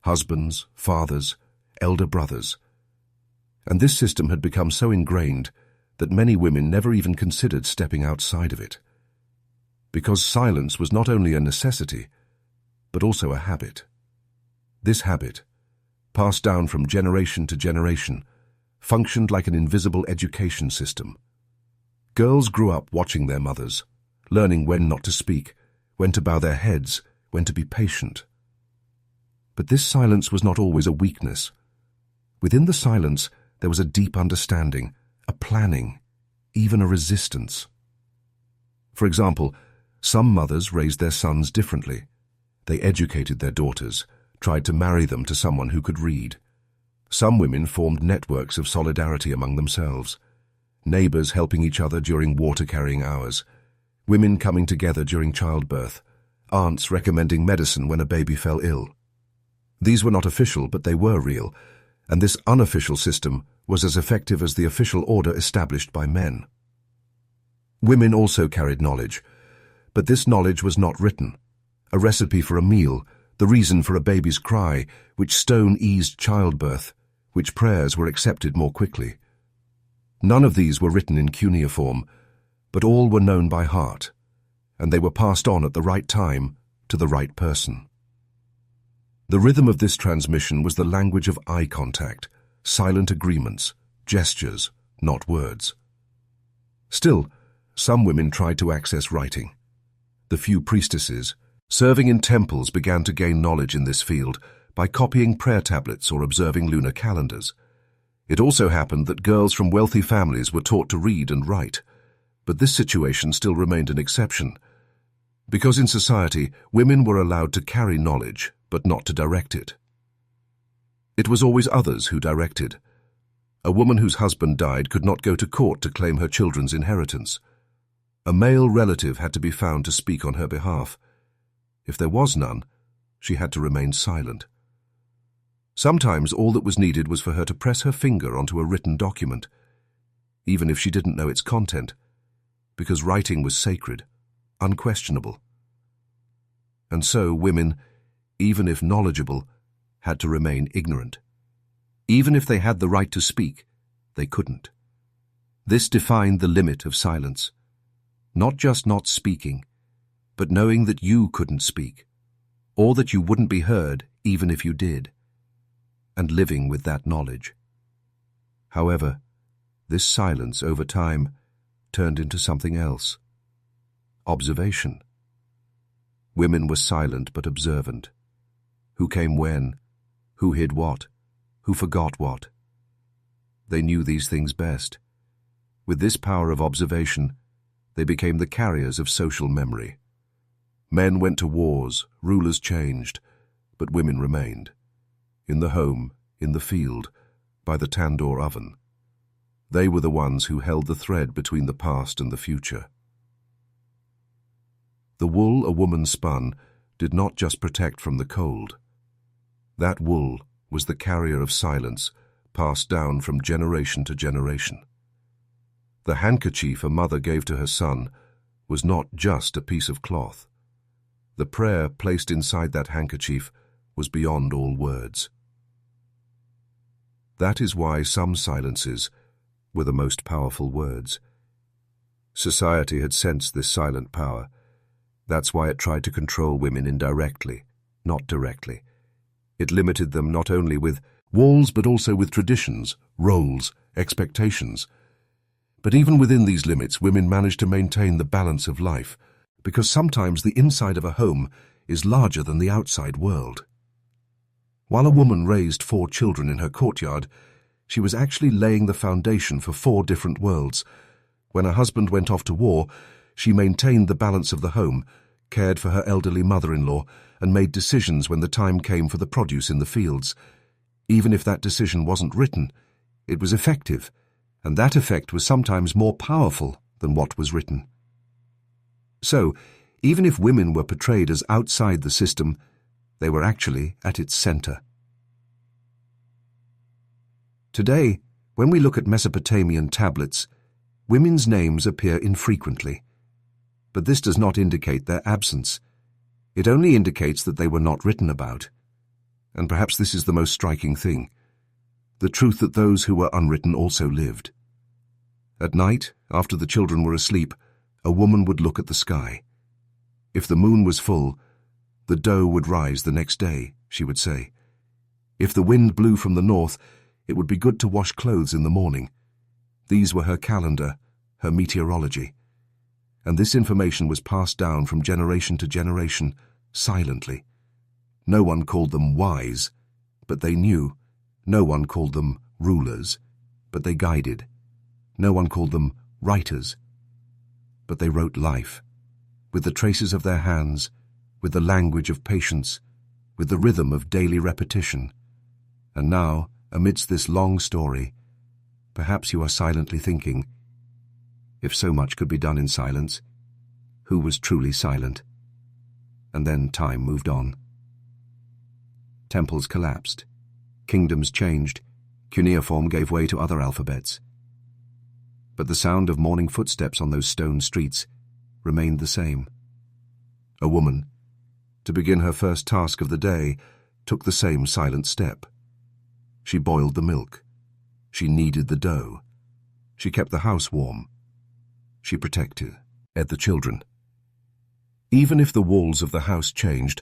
Husbands, fathers, elder brothers. And this system had become so ingrained that many women never even considered stepping outside of it. Because silence was not only a necessity, but also a habit. This habit, passed down from generation to generation, functioned like an invisible education system. Girls grew up watching their mothers, learning when not to speak, when to bow their heads, when to be patient. But this silence was not always a weakness. Within the silence, there was a deep understanding, a planning, even a resistance. For example, some mothers raised their sons differently. They educated their daughters, tried to marry them to someone who could read. Some women formed networks of solidarity among themselves, neighbors helping each other during water-carrying hours, women coming together during childbirth, aunts recommending medicine when a baby fell ill. These were not official, but they were real, and this unofficial system was as effective as the official order established by men. Women also carried knowledge, but this knowledge was not written. A recipe for a meal, the reason for a baby's cry, which stone eased childbirth, which prayers were accepted more quickly. None of these were written in cuneiform, but all were known by heart, and they were passed on at the right time to the right person. The rhythm of this transmission was the language of eye contact, silent agreements, gestures, not words. Still, some women tried to access writing. The few priestesses, serving in temples, began to gain knowledge in this field by copying prayer tablets or observing lunar calendars. It also happened that girls from wealthy families were taught to read and write, but this situation still remained an exception, because in society women were allowed to carry knowledge but not to direct it. It was always others who directed. A woman whose husband died could not go to court to claim her children's inheritance. A male relative had to be found to speak on her behalf. If there was none, she had to remain silent. Sometimes all that was needed was for her to press her finger onto a written document, even if she didn't know its content, because writing was sacred, unquestionable. And so women, even if knowledgeable, had to remain ignorant. Even if they had the right to speak, they couldn't. This defined the limit of silence. Not just not speaking, but knowing that you couldn't speak, or that you wouldn't be heard even if you did, and living with that knowledge. However, this silence over time turned into something else. Observation. Women were silent but observant. Who came when? Who hid what? Who forgot what? They knew these things best. With this power of observation, they became the carriers of social memory. Men went to wars, rulers changed, but women remained. In the home, in the field, by the tandoor oven. They were the ones who held the thread between the past and the future. The wool a woman spun did not just protect from the cold. That wool was the carrier of silence, passed down from generation to generation. The handkerchief a mother gave to her son was not just a piece of cloth. The prayer placed inside that handkerchief was beyond all words. That is why some silences were the most powerful words. Society had sensed this silent power. That's why it tried to control women indirectly, not directly. It limited them not only with walls but also with traditions, roles, expectations. But even within these limits, women managed to maintain the balance of life, because sometimes the inside of a home is larger than the outside world. While a woman raised 4 children in her courtyard, she was actually laying the foundation for 4 different worlds. When her husband went off to war, she maintained the balance of the home, cared for her elderly mother-in-law, and made decisions when the time came for the produce in the fields. Even if that decision wasn't written, it was effective, and that effect was sometimes more powerful than what was written. So, even if women were portrayed as outside the system, they were actually at its center. Today, when we look at Mesopotamian tablets, women's names appear infrequently. But this does not indicate their absence. It only indicates that they were not written about. And perhaps this is the most striking thing: the truth that those who were unwritten also lived. At night, after the children were asleep, a woman would look at the sky. If the moon was full, the doe would rise the next day, she would say. If the wind blew from the north, it would be good to wash clothes in the morning. These were her calendar, her meteorology. And this information was passed down from generation to generation, silently. No one called them wise, but they knew. No one called them rulers, but they guided. No one called them writers, but they wrote life, with the traces of their hands, with the language of patience, with the rhythm of daily repetition. And now, amidst this long story, perhaps you are silently thinking, if so much could be done in silence, who was truly silent? And then time moved on. Temples collapsed, kingdoms changed, cuneiform gave way to other alphabets. But the sound of morning footsteps on those stone streets remained the same. A woman, to begin her first task of the day, took the same silent step. She boiled the milk. She kneaded the dough. She kept the house warm. She protected the children. Even if the walls of the house changed,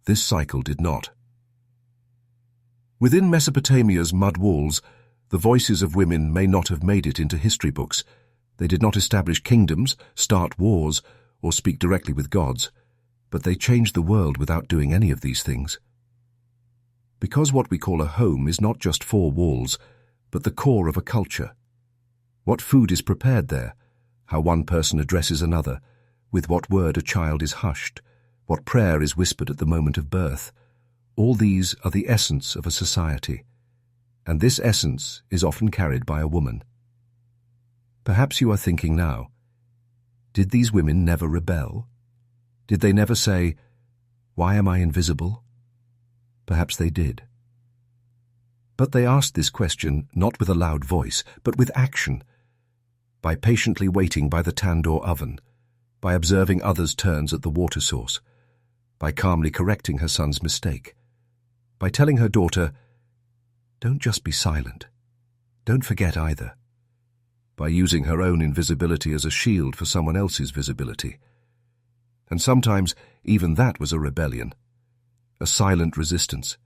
this cycle did not. Within Mesopotamia's mud walls, the voices of women may not have made it into history books. They did not establish kingdoms, start wars, or speak directly with gods, but they changed the world without doing any of these things. Because what we call a home is not just 4 walls, but the core of a culture. What food is prepared there, how one person addresses another, with what word a child is hushed, what prayer is whispered at the moment of birth. All these are the essence of a society, and this essence is often carried by a woman. Perhaps you are thinking now, did these women never rebel? Did they never say, "Why am I invisible?" Perhaps they did. But they asked this question not with a loud voice, but with action, by patiently waiting by the tandoor oven, by observing others' turns at the water source, by calmly correcting her son's mistake, by telling her daughter, "Don't just be silent. Don't forget either," by using her own invisibility as a shield for someone else's visibility. And sometimes even that was a rebellion, a silent resistance,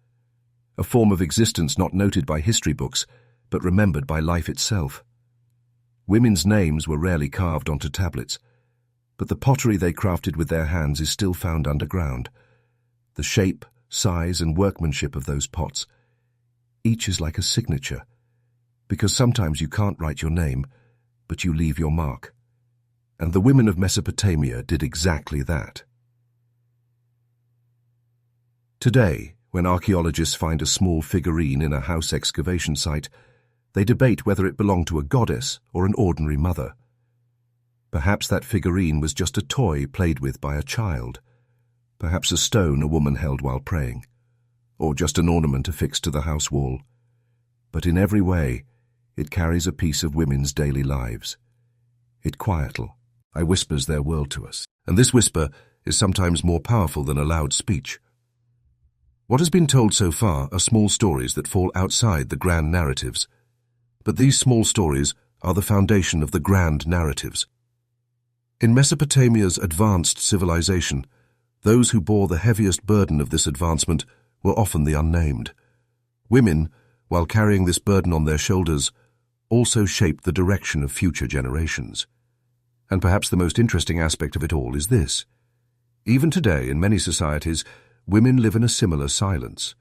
a form of existence not noted by history books, but remembered by life itself. Women's names were rarely carved onto tablets, but the pottery they crafted with their hands is still found underground. The shape, size, and workmanship of those pots, each is like a signature, because sometimes you can't write your name, but you leave your mark. And the women of Mesopotamia did exactly that. Today, when archaeologists find a small figurine in a house excavation site, they debate whether it belonged to a goddess or an ordinary mother. Perhaps that figurine was just a toy played with by a child, perhaps a stone a woman held while praying, or just an ornament affixed to the house wall. but in every way, it carries a piece of women's daily lives. It quietly whispers their world to us, and this whisper is sometimes more powerful than a loud speech. What has been told so far are small stories that fall outside the grand narratives, but these small stories are the foundation of the grand narratives. In Mesopotamia's advanced civilization, those who bore the heaviest burden of this advancement were often the unnamed. Women, while carrying this burden on their shoulders, also shaped the direction of future generations. And perhaps the most interesting aspect of it all is this. Even today, in many societies, women live in a similar silence.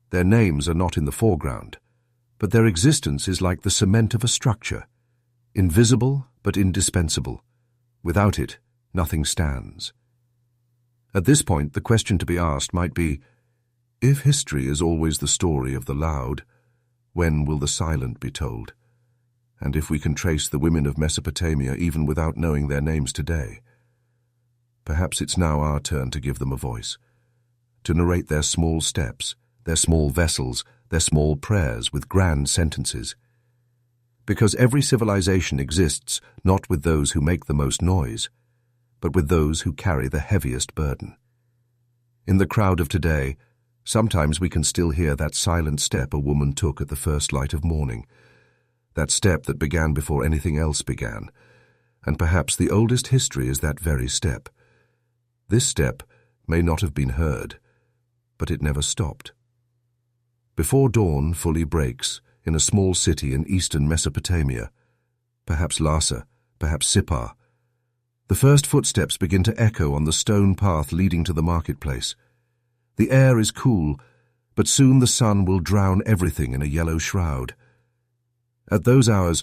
Their names are not in the foreground, but their existence is like the cement of a structure, invisible but indispensable. Without it, nothing stands. At this point, the question to be asked might be, if history is always the story of the loud, when will the silent be told? And if we can trace the women of Mesopotamia even without knowing their names today, perhaps it's now our turn to give them a voice, to narrate their small steps, their small vessels, their small prayers with grand sentences. Because every civilization exists not with those who make the most noise, but with those who carry the heaviest burden. In the crowd of today, sometimes we can still hear that silent step a woman took at the first light of morning, that step that began before anything else began, and perhaps the oldest history is that very step. This step may not have been heard, but it never stopped. Before dawn fully breaks, in a small city in eastern Mesopotamia, perhaps Lhasa, perhaps Sippar, the first footsteps begin to echo on the stone path leading to the marketplace. The air is cool, but soon the sun will drown everything in a yellow shroud. At those hours,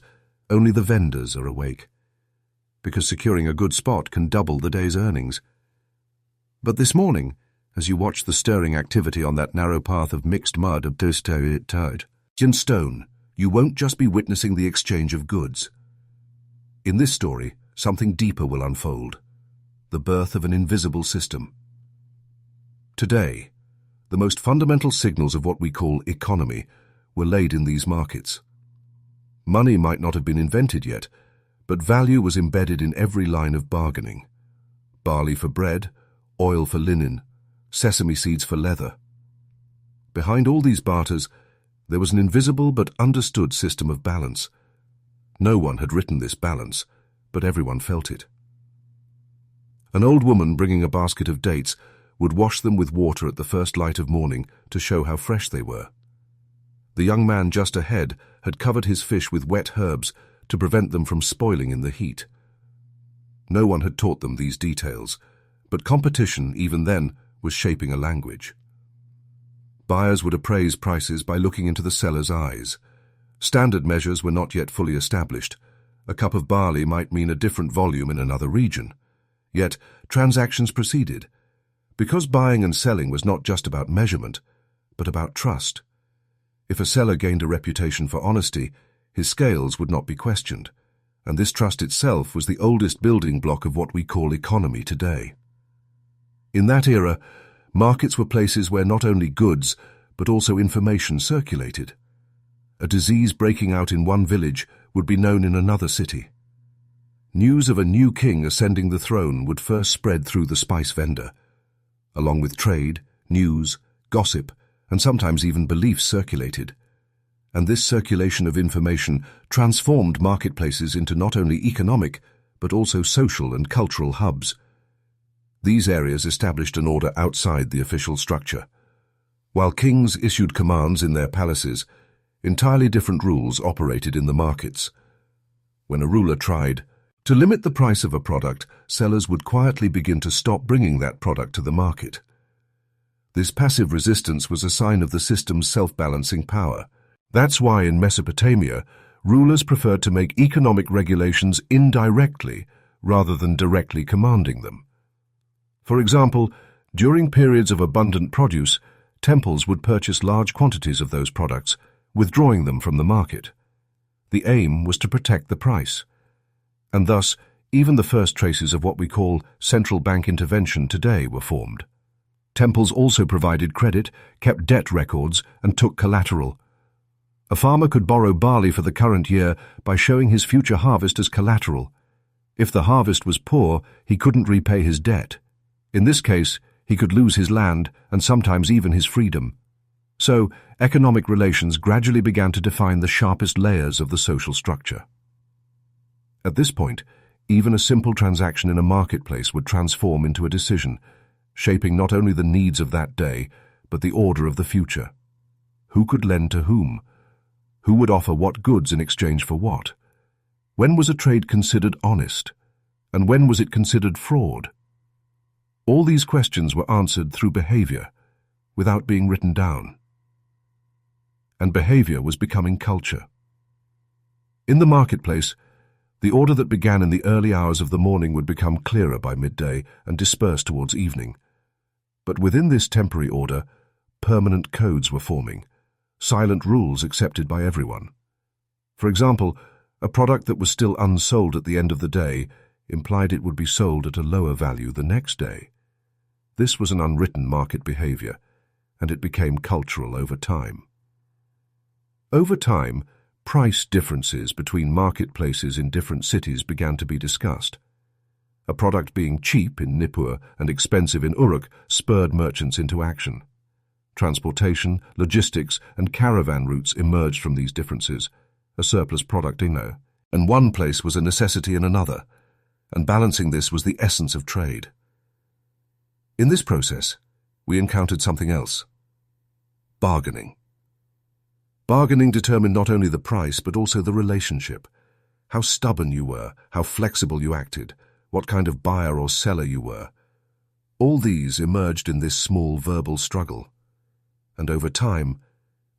only the vendors are awake, because securing a good spot can double the day's earnings. But this morning, as you watch the stirring activity on that narrow path of mixed mud of and stone, you won't just be witnessing the exchange of goods. In this story, something deeper will unfold, the birth of an invisible system. Today, the most fundamental signals of what we call economy were laid in these markets. Money might not have been invented yet, but value was embedded in every line of bargaining. Barley for bread, oil for linen, sesame seeds for leather. Behind all these barters, there was an invisible but understood system of balance. No one had written this balance, but everyone felt it. An old woman bringing a basket of dates would wash them with water at the first light of morning to show how fresh they were. The young man just ahead had covered his fish with wet herbs to prevent them from spoiling in the heat. No one had taught them these details, but competition, even then, was shaping a language. Buyers would appraise prices by looking into the seller's eyes. Standard measures were not yet fully established. A cup of barley might mean a different volume in another region. Yet, transactions proceeded, because buying and selling was not just about measurement, but about trust. If a seller gained a reputation for honesty, his scales would not be questioned, and this trust itself was the oldest building block of what we call economy today. In that era, markets were places where not only goods, but also information circulated. A disease breaking out in one village would be known in another city. News of a new king ascending the throne would first spread through the spice vendor. Along with trade, news, gossip, and sometimes even beliefs circulated. And this circulation of information transformed marketplaces into not only economic, but also social and cultural hubs. These areas established an order outside the official structure. While kings issued commands in their palaces, entirely different rules operated in the markets. When a ruler tried to limit the price of a product, sellers would quietly begin to stop bringing that product to the market. This passive resistance was a sign of the system's self-balancing power. That's why in Mesopotamia, rulers preferred to make economic regulations indirectly rather than directly commanding them. For example, during periods of abundant produce, temples would purchase large quantities of those products, withdrawing them from the market. The aim was to protect the price. And thus, even the first traces of what we call central bank intervention today were formed. Temples also provided credit, kept debt records, and took collateral. A farmer could borrow barley for the current year by showing his future harvest as collateral. If the harvest was poor, he couldn't repay his debt. In this case, he could lose his land and sometimes even his freedom. So, economic relations gradually began to define the sharpest layers of the social structure. At this point, even a simple transaction in a marketplace would transform into a decision, shaping not only the needs of that day, but the order of the future. Who could lend to whom? Who would offer what goods in exchange for what? When was a trade considered honest? And when was it considered fraud? All these questions were answered through behavior, without being written down. And behavior was becoming culture. In the marketplace, the order that began in the early hours of the morning would become clearer by midday and disperse towards evening. But within this temporary order, permanent codes were forming, silent rules accepted by everyone. For example, a product that was still unsold at the end of the day implied it would be sold at a lower value the next day. This was an unwritten market behavior, and it became cultural over time. Over time, price differences between marketplaces in different cities began to be discussed. A product being cheap in Nippur and expensive in Uruk spurred merchants into action. Transportation, logistics, and caravan routes emerged from these differences, a surplus product and one place was a necessity in another, and balancing this was the essence of trade. In this process, we encountered something else: bargaining. Bargaining determined not only the price but also the relationship, how stubborn you were, how flexible you acted, what kind of buyer or seller you were. All these emerged in this small verbal struggle. And over time,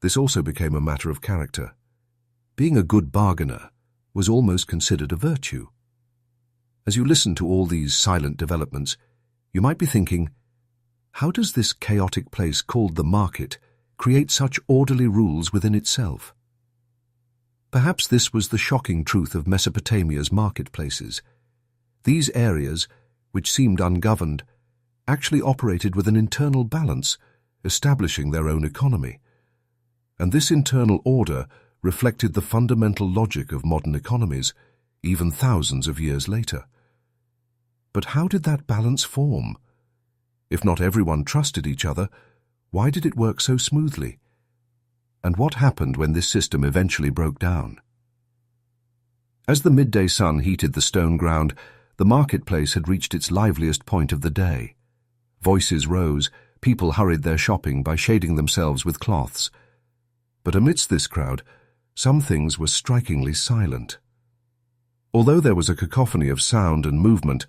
this also became a matter of character. Being a good bargainer was almost considered a virtue. As you listen to all these silent developments, you might be thinking, how does this chaotic place called the market create such orderly rules within itself? Perhaps this was the shocking truth of Mesopotamia's marketplaces. These areas, which seemed ungoverned, actually operated with an internal balance, establishing their own economy. And this internal order reflected the fundamental logic of modern economies, even thousands of years later. But how did that balance form? If not everyone trusted each other, why did it work so smoothly? And what happened when this system eventually broke down? As the midday sun heated the stone ground, the marketplace had reached its liveliest point of the day. Voices rose, people hurried their shopping by shading themselves with cloths. But amidst this crowd, some things were strikingly silent. Although there was a cacophony of sound and movement,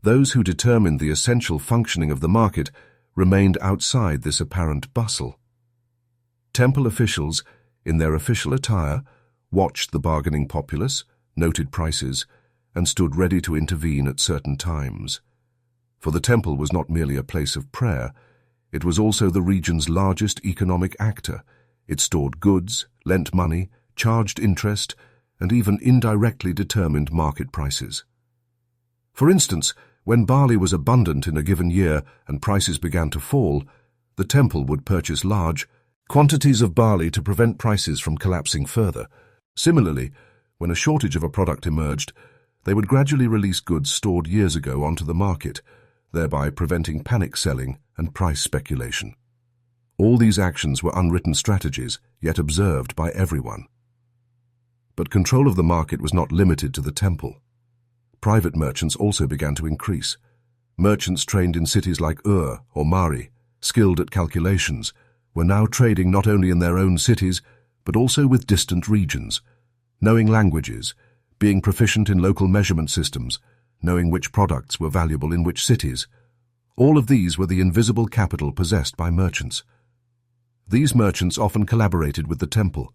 those who determined the essential functioning of the market remained outside this apparent bustle. Temple officials, in their official attire, watched the bargaining populace, noted prices, and stood ready to intervene at certain times. For the temple was not merely a place of prayer, it was also the region's largest economic actor. It stored goods, lent money, charged interest, and even indirectly determined market prices. For instance, when barley was abundant in a given year and prices began to fall, the temple would purchase large quantities of barley to prevent prices from collapsing further. Similarly, when a shortage of a product emerged, they would gradually release goods stored years ago onto the market, thereby preventing panic selling and price speculation. All these actions were unwritten strategies, yet observed by everyone. But control of the market was not limited to the temple. Private merchants also began to increase. Merchants trained in cities like Ur or Mari, skilled at calculations, were now trading not only in their own cities, but also with distant regions, knowing languages, being proficient in local measurement systems, knowing which products were valuable in which cities. All of these were the invisible capital possessed by merchants. These merchants often collaborated with the temple.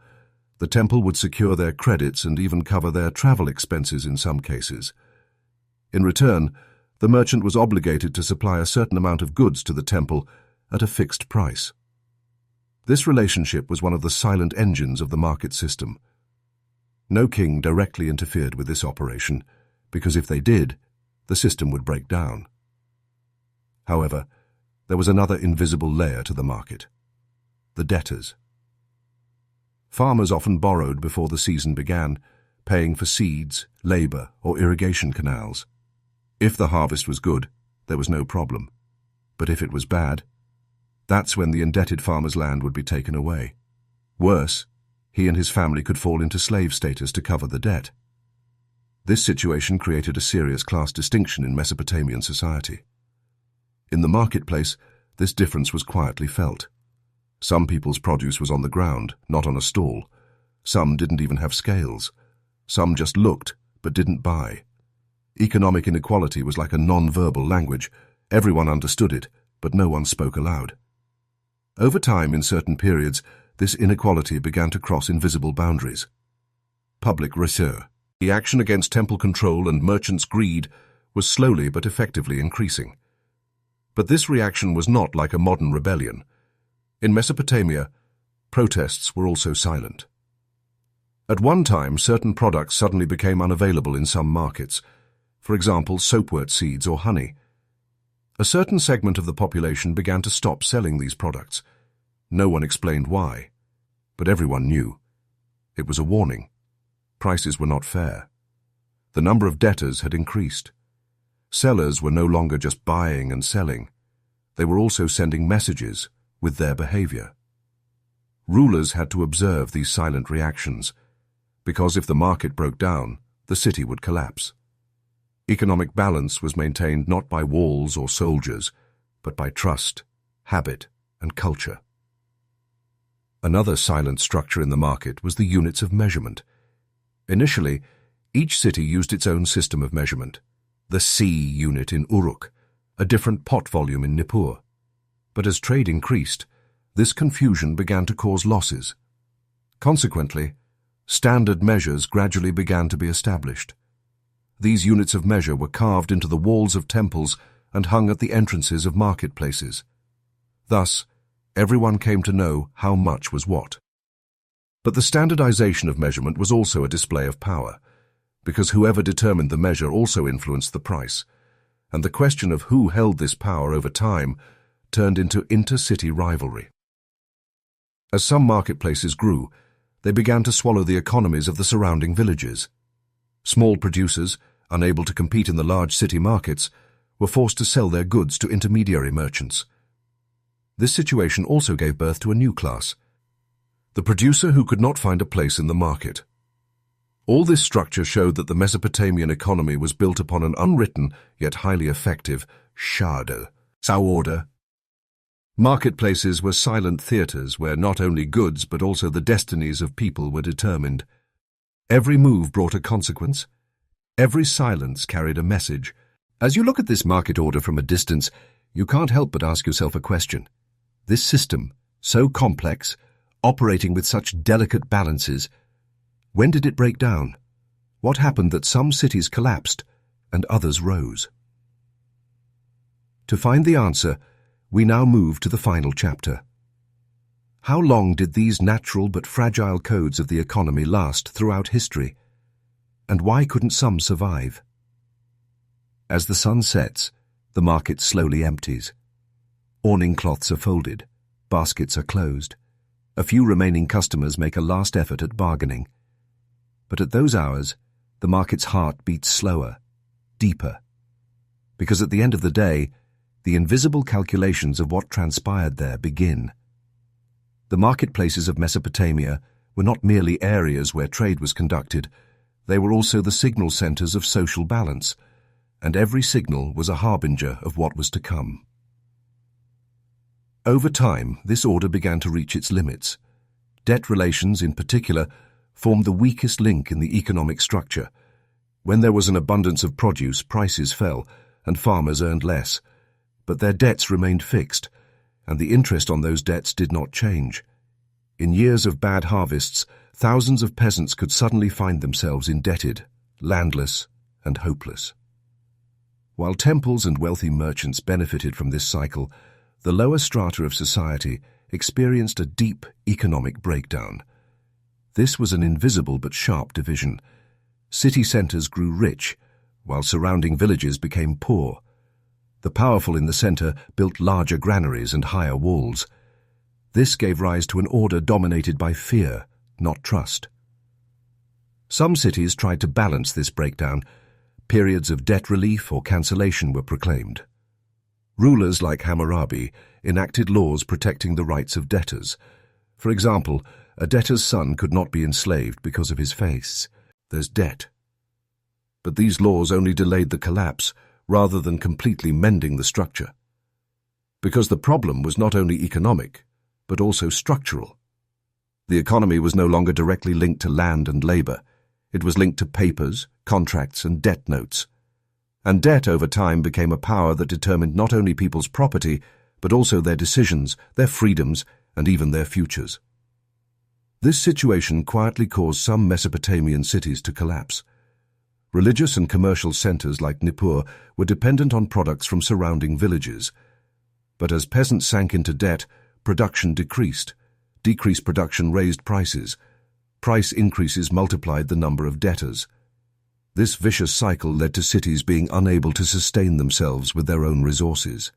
The temple would secure their credits and even cover their travel expenses in some cases. In return, the merchant was obligated to supply a certain amount of goods to the temple at a fixed price. This relationship was one of the silent engines of the market system. No king directly interfered with this operation, because if they did, the system would break down. However, there was another invisible layer to the market: the debtors. Farmers often borrowed before the season began, paying for seeds, labor, or irrigation canals. If the harvest was good, there was no problem. But if it was bad, that's when the indebted farmer's land would be taken away. Worse, he and his family could fall into slave status to cover the debt. This situation created a serious class distinction in Mesopotamian society. In the marketplace, this difference was quietly felt. Some people's produce was on the ground, not on a stall. Some didn't even have scales. Some just looked, but didn't buy. Economic inequality was like a non-verbal language. Everyone understood it, but no one spoke aloud. Over time, in certain periods, this inequality began to cross invisible boundaries. Public research, the action against temple control and merchants' greed, was slowly but effectively increasing. But this reaction was not like a modern rebellion. In Mesopotamia, protests were also silent. At one time, certain products suddenly became unavailable in some markets. For example, soapwort seeds or honey. A certain segment of the population began to stop selling these products. No one explained why, but everyone knew. It was a warning. Prices were not fair. The number of debtors had increased. Sellers were no longer just buying and selling. They were also sending messages with their behavior. Rulers had to observe these silent reactions, because if the market broke down, the city would collapse. Economic balance was maintained not by walls or soldiers, but by trust, habit, and culture. Another silent structure in the market was the units of measurement. Initially, each city used its own system of measurement. The C unit in Uruk, a different pot volume in Nippur. But as trade increased, this confusion began to cause losses. Consequently, standard measures gradually began to be established. These units of measure were carved into the walls of temples and hung at the entrances of marketplaces. Thus, everyone came to know how much was what. But the standardization of measurement was also a display of power, because whoever determined the measure also influenced the price, and the question of who held this power over time turned into intercity rivalry. As some marketplaces grew, they began to swallow the economies of the surrounding villages. Small producers, unable to compete in the large city markets, were forced to sell their goods to intermediary merchants. This situation also gave birth to a new class, the producer who could not find a place in the market. All this structure showed that the Mesopotamian economy was built upon an unwritten yet highly effective cradle, order. Marketplaces were silent theaters where not only goods but also the destinies of people were determined. Every move brought a consequence. Every silence carried a message. As you look at this market order from a distance, you can't help but ask yourself a question. This system, so complex, operating with such delicate balances, when did it break down? What happened that some cities collapsed and others rose? To find the answer, we now move to the final chapter. How long did these natural but fragile codes of the economy last throughout history? And why couldn't some survive? As the sun sets, the market slowly empties. Awning cloths are folded, baskets are closed. A few remaining customers make a last effort at bargaining. But at those hours, the market's heart beats slower, deeper. Because at the end of the day, the invisible calculations of what transpired there begin. The marketplaces of Mesopotamia were not merely areas where trade was conducted, they were also the signal centers of social balance, and every signal was a harbinger of what was to come. Over time, this order began to reach its limits. Debt relations, in particular, formed the weakest link in the economic structure. When there was an abundance of produce, prices fell, and farmers earned less. But their debts remained fixed, and the interest on those debts did not change. In years of bad harvests, thousands of peasants could suddenly find themselves indebted, landless, and hopeless. While temples and wealthy merchants benefited from this cycle, the lower strata of society experienced a deep economic breakdown. This was an invisible but sharp division. City centers grew rich, while surrounding villages became poor. The powerful in the center built larger granaries and higher walls. This gave rise to an order dominated by fear, not trust. Some cities tried to balance this breakdown. Periods of debt relief or cancellation were proclaimed. Rulers like Hammurabi enacted laws protecting the rights of debtors. For example, a debtor's son could not be enslaved because of his face. There's debt. But these laws only delayed the collapse rather than completely mending the structure. Because the problem was not only economic, but also structural. The economy was no longer directly linked to land and labor. It was linked to papers, contracts, and debt notes. And debt over time became a power that determined not only people's property, but also their decisions, their freedoms, and even their futures. This situation quietly caused some Mesopotamian cities to collapse. Religious and commercial centers like Nippur were dependent on products from surrounding villages. But as peasants sank into debt, production decreased. Decreased production raised prices. Price increases multiplied the number of debtors. This vicious cycle led to cities being unable to sustain themselves with their own resources.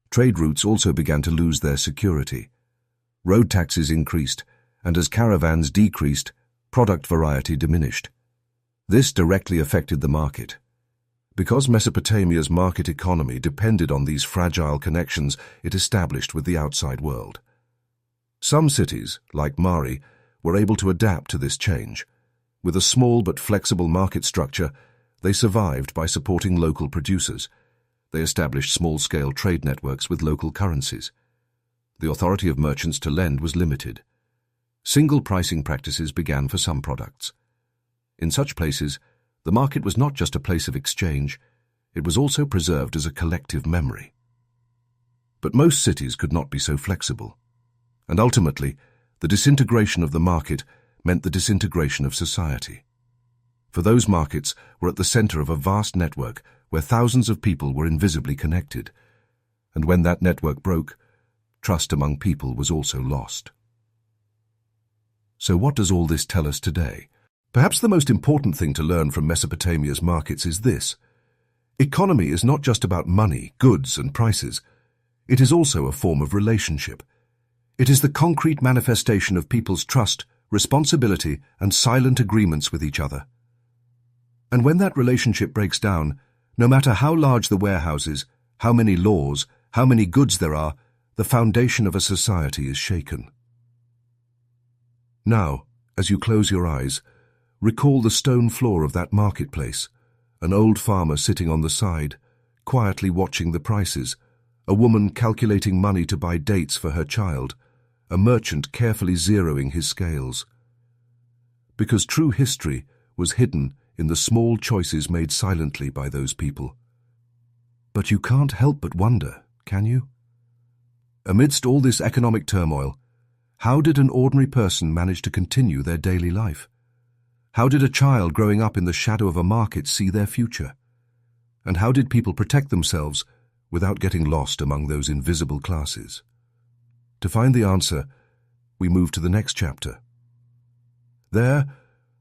Trade routes also began to lose their security. Road taxes increased, and as caravans decreased, product variety diminished. This directly affected the market. Because Mesopotamia's market economy depended on these fragile connections it established with the outside world. Some cities, like Mari, were able to adapt to this change. With a small but flexible market structure, they survived by supporting local producers. They established small-scale trade networks with local currencies. The authority of merchants to lend was limited. Single pricing practices began for some products. In such places, the market was not just a place of exchange, it was also preserved as a collective memory. But most cities could not be so flexible. And ultimately, the disintegration of the market meant the disintegration of society. For those markets were at the center of a vast network where thousands of people were invisibly connected. And when that network broke, trust among people was also lost. So what does all this tell us today? Perhaps the most important thing to learn from Mesopotamia's markets is this. Economy is not just about money, goods, and prices. It is also a form of relationship. It is the concrete manifestation of people's trust, responsibility, and silent agreements with each other. And when that relationship breaks down, no matter how large the warehouses, how many laws, how many goods there are, the foundation of a society is shaken. Now, as you close your eyes, recall the stone floor of that marketplace, an old farmer sitting on the side, quietly watching the prices, a woman calculating money to buy dates for her child, a merchant carefully zeroing his scales. Because true history was hidden in the small choices made silently by those people. But you can't help but wonder, can you? Amidst all this economic turmoil, how did an ordinary person manage to continue their daily life? How did a child growing up in the shadow of a market see their future? And how did people protect themselves without getting lost among those invisible classes? To find the answer, we move to the next chapter. There,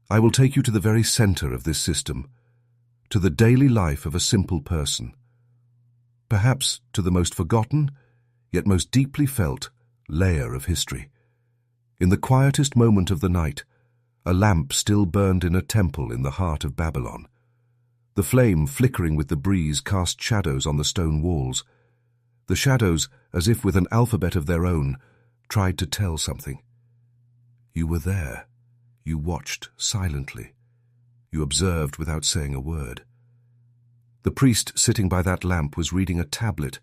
I will take you to the very center of this system, to the daily life of a simple person. Perhaps to the most forgotten, yet most deeply felt, layer of history. In the quietest moment of the night, a lamp still burned in a temple in the heart of Babylon. The flame flickering with the breeze cast shadows on the stone walls. The shadows, as if with an alphabet of their own, tried to tell something. You were there. You watched silently. You observed without saying a word. The priest sitting by that lamp was reading a tablet,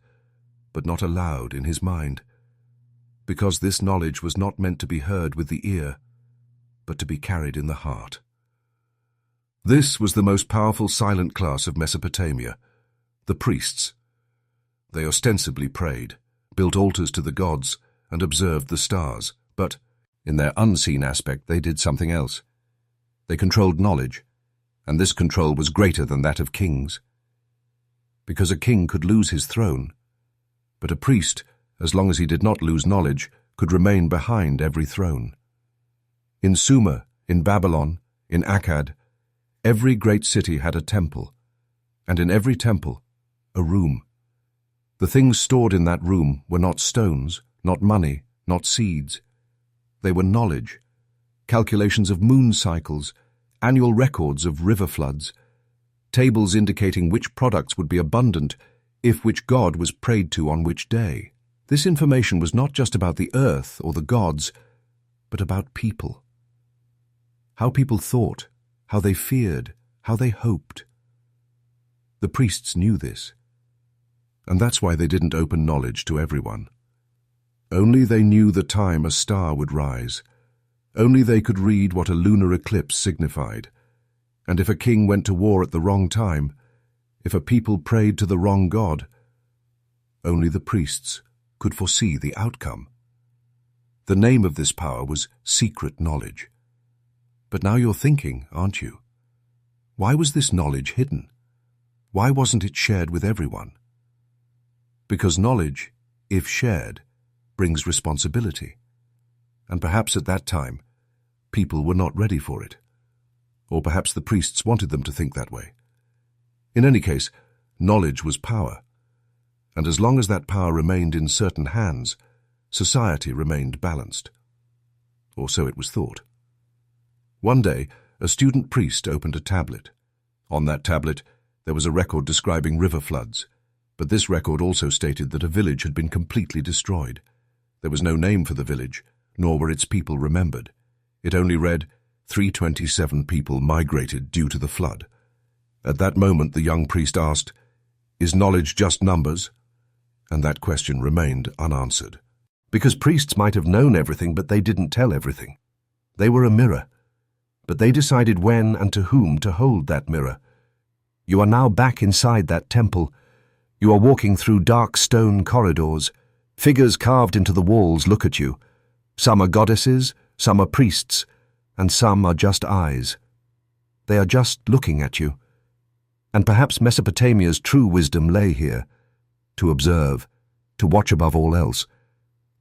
but not aloud in his mind, because this knowledge was not meant to be heard with the ear, but to be carried in the heart. This was the most powerful silent class of Mesopotamia, the priests. They ostensibly prayed, built altars to the gods, and observed the stars, but in their unseen aspect they did something else. They controlled knowledge, and this control was greater than that of kings. Because a king could lose his throne, but a priest, as long as he did not lose knowledge, could remain behind every throne. In Sumer, in Babylon, in Akkad, every great city had a temple, and in every temple, a room. The things stored in that room were not stones, not money, not seeds. They were knowledge, calculations of moon cycles, annual records of river floods, tables indicating which products would be abundant if which god was prayed to on which day. This information was not just about the earth or the gods, but about people. How people thought, how they feared, how they hoped. The priests knew this, and that's why they didn't open knowledge to everyone. Only they knew the time a star would rise. Only they could read what a lunar eclipse signified. And if a king went to war at the wrong time, if a people prayed to the wrong god, only the priests could foresee the outcome. The name of this power was secret knowledge. But now you're thinking, aren't you? Why was this knowledge hidden? Why wasn't it shared with everyone? Because knowledge, if shared, brings responsibility. And perhaps at that time, people were not ready for it. Or perhaps the priests wanted them to think that way. In any case, knowledge was power. And as long as that power remained in certain hands, society remained balanced. Or so it was thought. One day, a student priest opened a tablet. On that tablet, there was a record describing river floods, but this record also stated that a village had been completely destroyed. There was no name for the village, nor were its people remembered. It only read, 327 people migrated due to the flood. At that moment, the young priest asked, "Is knowledge just numbers?" And that question remained unanswered. Because priests might have known everything, but they didn't tell everything. They were a mirror, but they decided when and to whom to hold that mirror. You are now back inside that temple. You are walking through dark stone corridors. Figures carved into the walls look at you. Some are goddesses, some are priests, and some are just eyes. They are just looking at you. And perhaps Mesopotamia's true wisdom lay here, to observe, to watch above all else,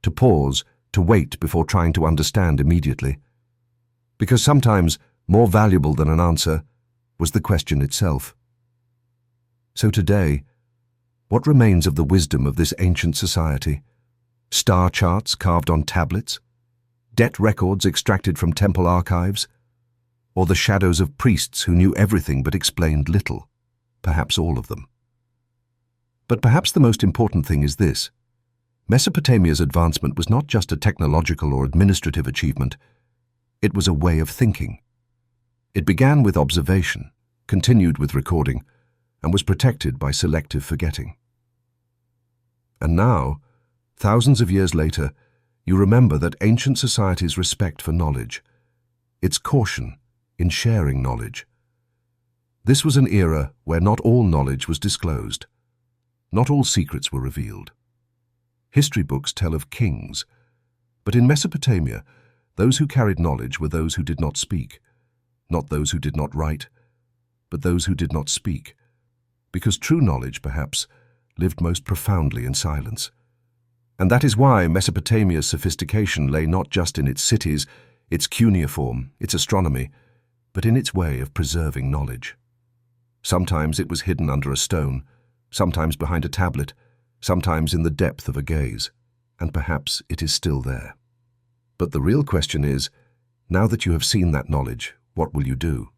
to pause, to wait before trying to understand immediately. Because sometimes more valuable than an answer was the question itself. So today, what remains of the wisdom of this ancient society? Star charts carved on tablets? Debt records extracted from temple archives? Or the shadows of priests who knew everything but explained little, perhaps all of them? But perhaps the most important thing is this. Mesopotamia's advancement was not just a technological or administrative achievement. It was a way of thinking. It began with observation, continued with recording, and was protected by selective forgetting. And now, thousands of years later, you remember that ancient society's respect for knowledge, its caution in sharing knowledge. This was an era where not all knowledge was disclosed. Not all secrets were revealed. History books tell of kings, but in Mesopotamia, those who carried knowledge were those who did not speak, not those who did not write, but those who did not speak, because true knowledge, perhaps, lived most profoundly in silence. And that is why Mesopotamia's sophistication lay not just in its cities, its cuneiform, its astronomy, but in its way of preserving knowledge. Sometimes it was hidden under a stone, sometimes behind a tablet, sometimes in the depth of a gaze, and perhaps it is still there. But the real question is, now that you have seen that knowledge, what will you do?